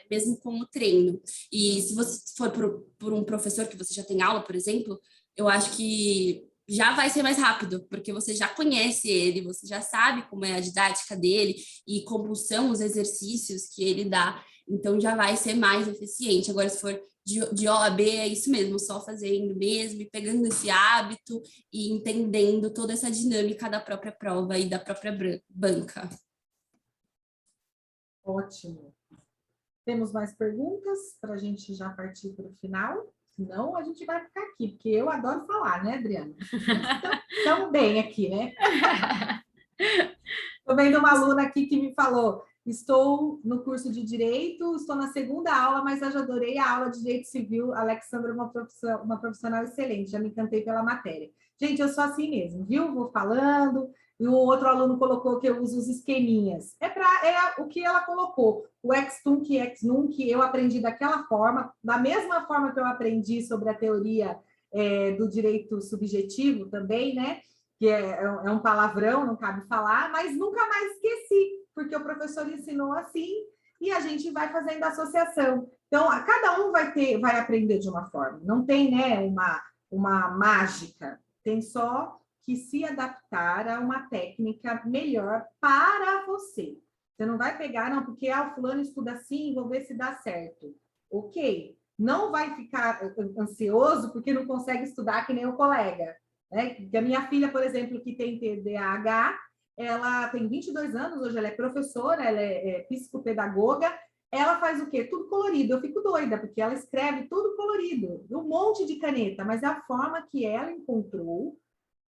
[SPEAKER 7] mesmo como treino. E se você for por um professor que você já tem aula, por exemplo, eu acho que já vai ser mais rápido, porque você já conhece ele, você já sabe como é a didática dele e como são os exercícios que ele dá, então já vai ser mais eficiente. Agora, se for de OAB, é isso mesmo, só fazendo mesmo, e pegando esse hábito e entendendo toda essa dinâmica da própria prova e da própria banca.
[SPEAKER 4] Ótimo. Temos mais perguntas para a gente já partir para o final? Senão a gente vai ficar aqui, porque eu adoro falar, né, Adriana? Estamos bem aqui, né? Estou vendo uma aluna aqui que me falou: estou no curso de Direito, estou na segunda aula, mas eu já adorei a aula de Direito Civil. A Alexandra é uma profissional excelente, já me encantei pela matéria. Gente, eu sou assim mesmo, viu? Vou falando. E o outro aluno colocou que eu uso os esqueminhas. É o que ela colocou. O ex-tunc e ex-nunc, eu aprendi daquela forma, da mesma forma que eu aprendi sobre a teoria do direito subjetivo também, né? Que é um palavrão, não cabe falar, mas nunca mais esqueci, porque o professor ensinou assim e a gente vai fazendo associação. Então, cada um vai aprender de uma forma. Não tem, né, uma mágica. Tem só que se adaptar a uma técnica melhor para você. Você não vai pegar, não, porque o fulano estuda assim, vou ver se dá certo. Ok. Não vai ficar ansioso porque não consegue estudar que nem o colega. Né? A minha filha, por exemplo, que tem TDAH, ela tem 22 anos, hoje ela é professora, ela é psicopedagoga, ela faz o quê? Tudo colorido. Eu fico doida, porque ela escreve tudo colorido, um monte de caneta, mas é a forma que ela encontrou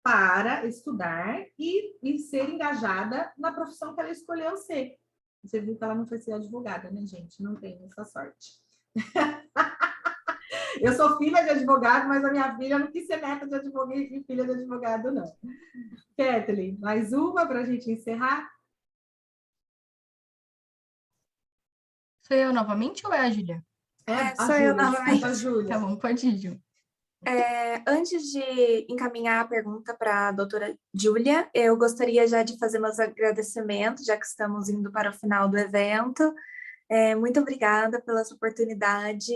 [SPEAKER 4] para estudar e ser engajada na profissão que ela escolheu ser. Você viu que ela não foi ser advogada, né, gente? Não tem essa sorte. Eu sou filha de advogado, mas a minha filha não quis ser neta de advogado e filha de advogado, não. Kathleen, mais uma para a gente encerrar?
[SPEAKER 5] Sou eu novamente ou é a Júlia?
[SPEAKER 3] Sou eu novamente.
[SPEAKER 4] A Júlia.
[SPEAKER 5] Tá bom, pode ir, Ju.
[SPEAKER 3] Antes de encaminhar a pergunta para a doutora Júlia, eu gostaria já de fazer meus agradecimentos, já que estamos indo para o final do evento. Muito obrigada pela sua oportunidade.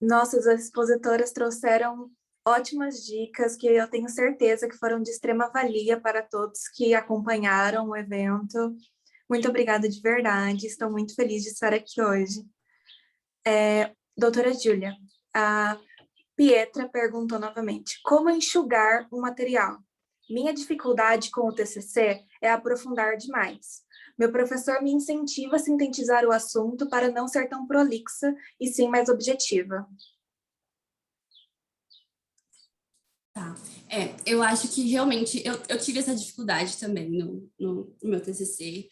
[SPEAKER 3] Nossas expositoras trouxeram ótimas dicas que eu tenho certeza que foram de extrema valia para todos que acompanharam o evento. Muito obrigada de verdade, estou muito feliz de estar aqui hoje. Doutora Júlia, a Pietra perguntou novamente: como enxugar o material? Minha dificuldade com o TCC é aprofundar demais. Meu professor me incentiva a sintetizar o assunto para não ser tão prolixa e sim mais objetiva.
[SPEAKER 7] Tá. Eu acho que realmente eu tive essa dificuldade também no meu TCC.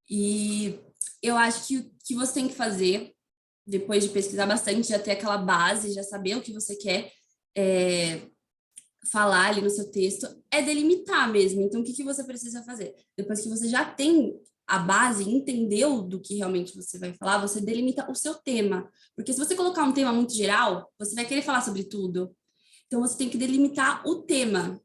[SPEAKER 7] E eu acho que o que você tem que fazer, depois de pesquisar bastante, já ter aquela base, já saber o que você quer falar ali no seu texto, é delimitar mesmo. Então, o que você precisa fazer? Depois que você já tem a base, entendeu do que realmente você vai falar, você delimita o seu tema. Porque se você colocar um tema muito geral, você vai querer falar sobre tudo. Então, você tem que delimitar o tema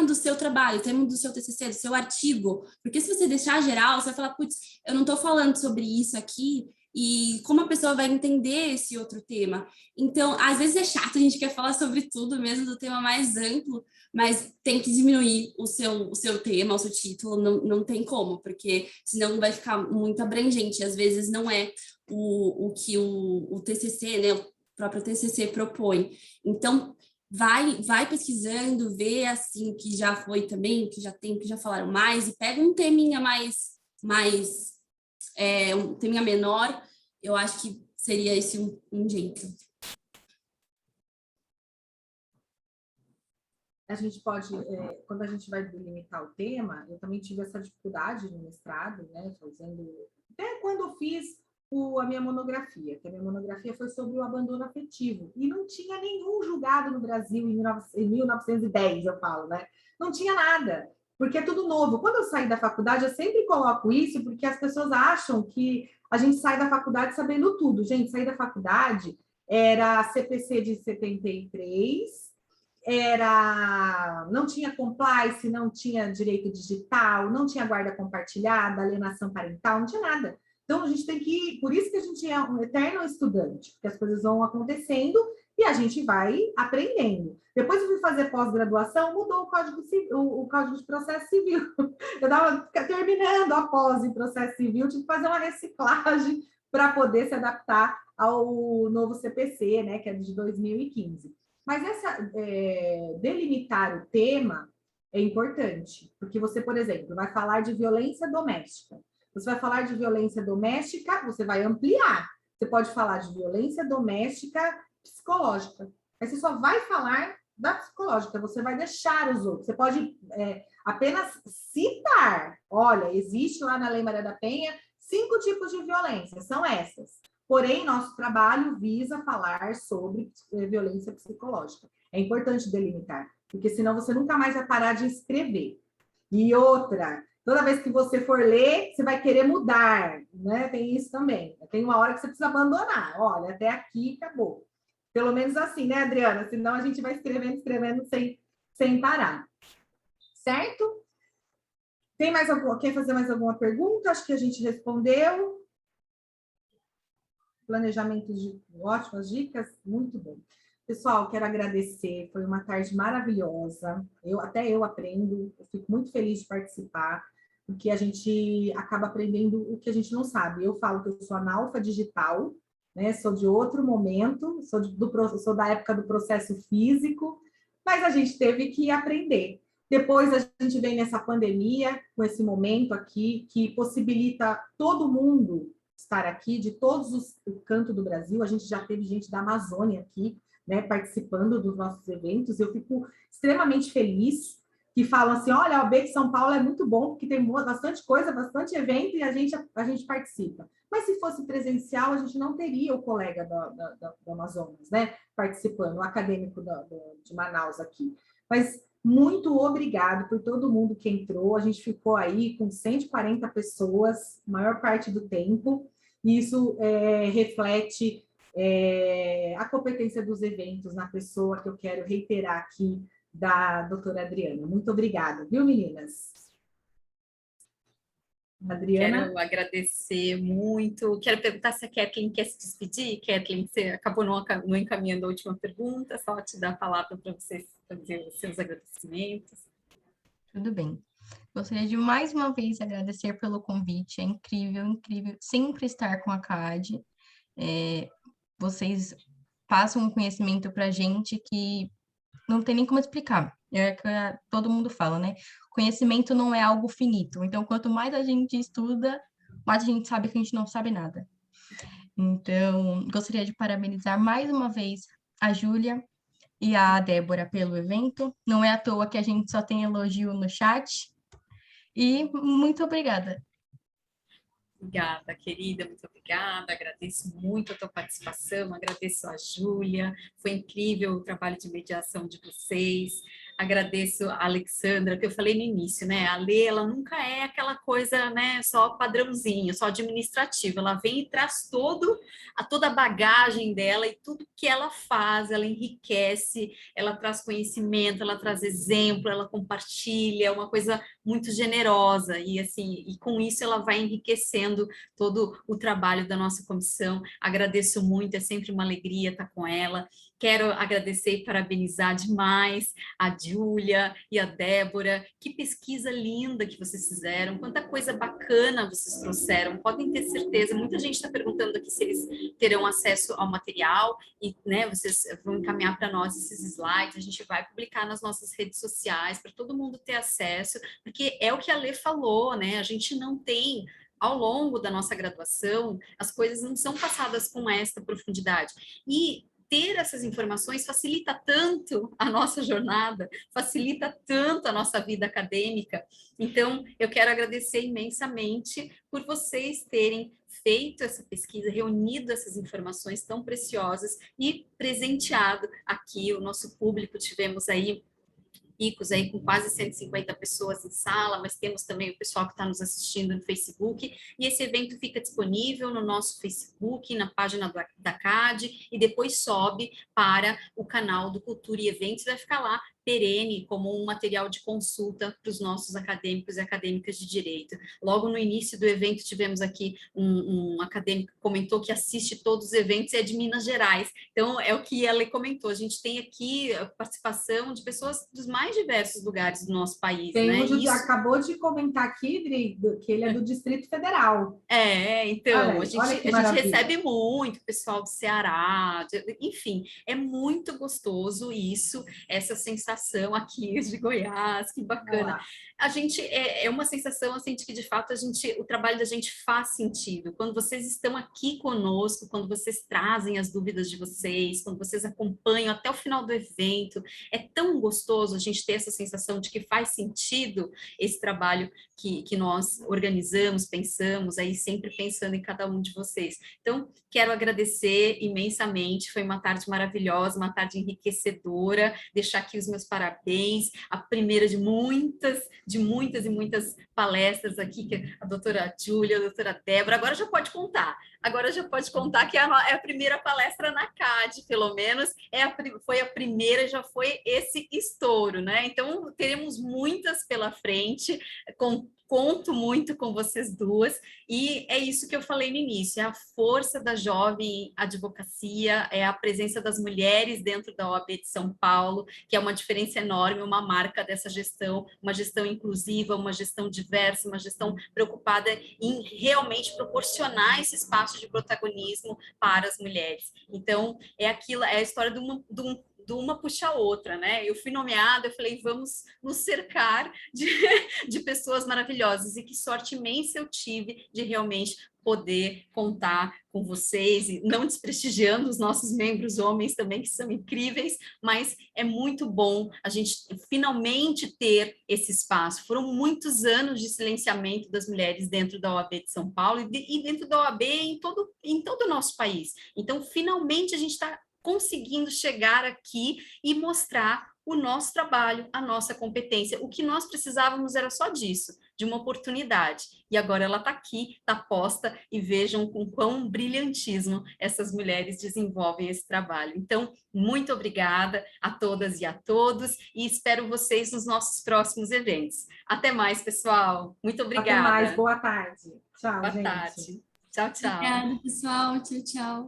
[SPEAKER 7] do seu trabalho, o tema do seu TCC, do seu artigo. Porque se você deixar geral, você vai falar, putz, eu não estou falando sobre isso aqui, e como a pessoa vai entender esse outro tema? Então, às vezes é chato, a gente quer falar sobre tudo mesmo, do tema mais amplo, mas tem que diminuir o seu tema, o seu título, não tem como, porque senão vai ficar muito abrangente. Às vezes não é o que o TCC, né, o próprio TCC propõe. Então, vai pesquisando, vê assim o que já foi também, o que já tem, o que já falaram mais, e pega um teminha um teminha menor. Eu acho que seria esse um jeito.
[SPEAKER 4] A gente pode, quando a gente vai delimitar o tema, eu também tive essa dificuldade no mestrado, né, até quando eu fiz a minha monografia, que a minha monografia foi sobre o abandono afetivo, e não tinha nenhum julgado no Brasil em 1910, eu falo, né? Não tinha nada. porque é tudo novo. Quando eu saí da faculdade, eu sempre coloco isso, porque as pessoas acham que a gente sai da faculdade sabendo tudo. Gente, sair da faculdade era CPC de 73, não tinha compliance, não tinha direito digital, não tinha guarda compartilhada, alienação parental, não tinha nada. Então, a gente tem que... Por isso que a gente é um eterno estudante, porque as coisas vão acontecendo e a gente vai aprendendo. Depois eu fui fazer pós-graduação, mudou o Código de Processo Civil. Eu estava terminando a pós em Processo Civil, tive que fazer uma reciclagem para poder se adaptar ao novo CPC, né, que é de 2015. Mas delimitar o tema é importante, porque você, por exemplo, vai falar de violência doméstica. Você vai falar de violência doméstica, você vai ampliar. Você pode falar de violência doméstica psicológica. Aí você só vai falar da psicológica, você vai deixar os outros. Você pode apenas citar. Olha, existe lá na Lei Maria da Penha 5 tipos de violência, são essas. Porém, nosso trabalho visa falar sobre violência psicológica. É importante delimitar, porque senão você nunca mais vai parar de escrever. E outra, toda vez que você for ler, você vai querer mudar, né? Tem isso também. Tem uma hora que você precisa abandonar. Olha, até aqui acabou. Pelo menos assim, né, Adriana? Senão a gente vai escrevendo sem parar. Certo? Quer fazer mais alguma pergunta? Acho que a gente respondeu. Planejamento de ótimas dicas, muito bom. Pessoal, quero agradecer, foi uma tarde maravilhosa. Até eu aprendo, eu fico muito feliz de participar, porque a gente acaba aprendendo o que a gente não sabe. Eu falo que eu sou analfa digital, né? Sou de outro momento, sou da época do processo físico, mas a gente teve que aprender. Depois a gente vem nessa pandemia, com esse momento aqui, que possibilita todo mundo estar aqui, de todos os cantos do Brasil. A gente já teve gente da Amazônia aqui, né, participando dos nossos eventos. Eu fico extremamente feliz, que falam assim, olha, a OAB de São Paulo é muito bom, porque tem bastante coisa, bastante evento, e a gente participa. Mas se fosse presencial, a gente não teria o colega do Amazonas, né, participando, o acadêmico de Manaus aqui. Mas muito obrigado por todo mundo que entrou. A gente ficou aí com 140 pessoas, a maior parte do tempo, e isso reflete a competência dos eventos na pessoa que eu quero reiterar aqui, da doutora Adriana. Muito obrigada, viu, meninas? Adriana?
[SPEAKER 2] Quero agradecer muito. Quero perguntar se a Kathleen quer se despedir. Kathleen, você acabou não encaminhando a última pergunta, só te dar a palavra para você fazer os seus agradecimentos.
[SPEAKER 5] Tudo bem. Gostaria de mais uma vez agradecer pelo convite. É incrível, incrível sempre estar com a CAD. Vocês passam um conhecimento para a gente que não tem nem como explicar. É o que todo mundo fala, né? Conhecimento não é algo finito. Então, quanto mais a gente estuda, mais a gente sabe que a gente não sabe nada. Então, gostaria de parabenizar mais uma vez a Júlia e a Débora pelo evento. Não é à toa que a gente só tem elogio no chat. E muito obrigada.
[SPEAKER 2] Obrigada, querida, muito obrigada. Agradeço muito a tua participação, agradeço a Júlia, foi incrível o trabalho de mediação de vocês. Agradeço a Alexandra, que eu falei no início, né? A Lê, ela nunca é aquela coisa, né, só padrãozinho, só administrativa. Ela vem e traz toda a bagagem dela e tudo que ela faz, ela enriquece, ela traz conhecimento, ela traz exemplo, ela compartilha, é uma coisa muito generosa e assim, e com isso ela vai enriquecendo todo o trabalho da nossa comissão. Agradeço muito, é sempre uma alegria estar com ela. Quero agradecer e parabenizar demais a Júlia e a Débora. Que pesquisa linda que vocês fizeram, quanta coisa bacana vocês trouxeram. Podem ter certeza, muita gente está perguntando aqui se eles terão acesso ao material e, né, vocês vão encaminhar para nós esses slides, a gente vai publicar nas nossas redes sociais para todo mundo ter acesso, porque é o que a Lê falou, né? A gente não tem, ao longo da nossa graduação, as coisas não são passadas com esta profundidade. E ter essas informações facilita tanto a nossa jornada, facilita tanto a nossa vida acadêmica. Então, eu quero agradecer imensamente por vocês terem feito essa pesquisa, reunido essas informações tão preciosas e presenteado aqui o nosso público. Tivemos aí picos aí com quase 150 pessoas em sala, mas temos também o pessoal que está nos assistindo no Facebook, e esse evento fica disponível no nosso Facebook, na página da CAD, e depois sobe para o canal do Cultura e Eventos, vai ficar lá perene como um material de consulta para os nossos acadêmicos e acadêmicas de direito. Logo no início do evento tivemos aqui um acadêmico que comentou que assiste todos os eventos e é de Minas Gerais. Então é o que ela comentou, a gente tem aqui a participação de pessoas dos mais diversos lugares do nosso país.
[SPEAKER 4] Tem
[SPEAKER 2] né?
[SPEAKER 4] o José, acabou de comentar aqui, Dri, que ele é do Distrito Federal.
[SPEAKER 2] Então,
[SPEAKER 4] aí,
[SPEAKER 2] a gente recebe muito pessoal do Ceará, enfim, é muito gostoso isso, essa sensação aqui de Goiás, que bacana. A gente, é uma sensação assim, de que, de fato, o trabalho da gente faz sentido. Quando vocês estão aqui conosco, quando vocês trazem as dúvidas de vocês, quando vocês acompanham até o final do evento, é tão gostoso a gente ter essa sensação de que faz sentido esse trabalho que nós organizamos, pensamos, aí sempre pensando em cada um de vocês. Então, quero agradecer imensamente, foi uma tarde maravilhosa, uma tarde enriquecedora, deixar aqui os meus parabéns, a primeira de muitas e muitas palestras aqui, que a doutora Júlia, a doutora Débora, agora já pode contar que é a primeira palestra na CAD, pelo menos, foi a primeira, já foi esse estouro, né? Então, teremos muitas pela frente, conto muito com vocês duas, e é isso que eu falei no início, é a força da jovem advocacia, é a presença das mulheres dentro da OAB de São Paulo, que é uma diferença enorme, uma marca dessa gestão, uma gestão inclusiva, uma gestão diversa, uma gestão preocupada em realmente proporcionar esse espaço de protagonismo para as mulheres. Então, é a história de uma puxa a outra, né? Eu fui nomeada, eu falei, vamos nos cercar de pessoas maravilhosas, e que sorte imensa eu tive de realmente poder contar com vocês, e não desprestigiando os nossos membros homens também, que são incríveis, mas é muito bom a gente finalmente ter esse espaço. Foram muitos anos de silenciamento das mulheres dentro da OAB de São Paulo e dentro da OAB em todo o nosso país. Então, finalmente, a gente está conseguindo chegar aqui e mostrar o nosso trabalho, a nossa competência. O que nós precisávamos era só disso, de uma oportunidade. E agora ela está aqui, está posta, e vejam com quão brilhantismo essas mulheres desenvolvem esse trabalho. Então, muito obrigada a todas e a todos, e espero vocês nos nossos próximos eventos. Até mais, pessoal. Muito obrigada.
[SPEAKER 4] Até mais, boa tarde. Tchau,
[SPEAKER 2] boa
[SPEAKER 4] gente.
[SPEAKER 2] Tarde. Tchau, tchau.
[SPEAKER 7] Obrigada, pessoal. Tchau, tchau.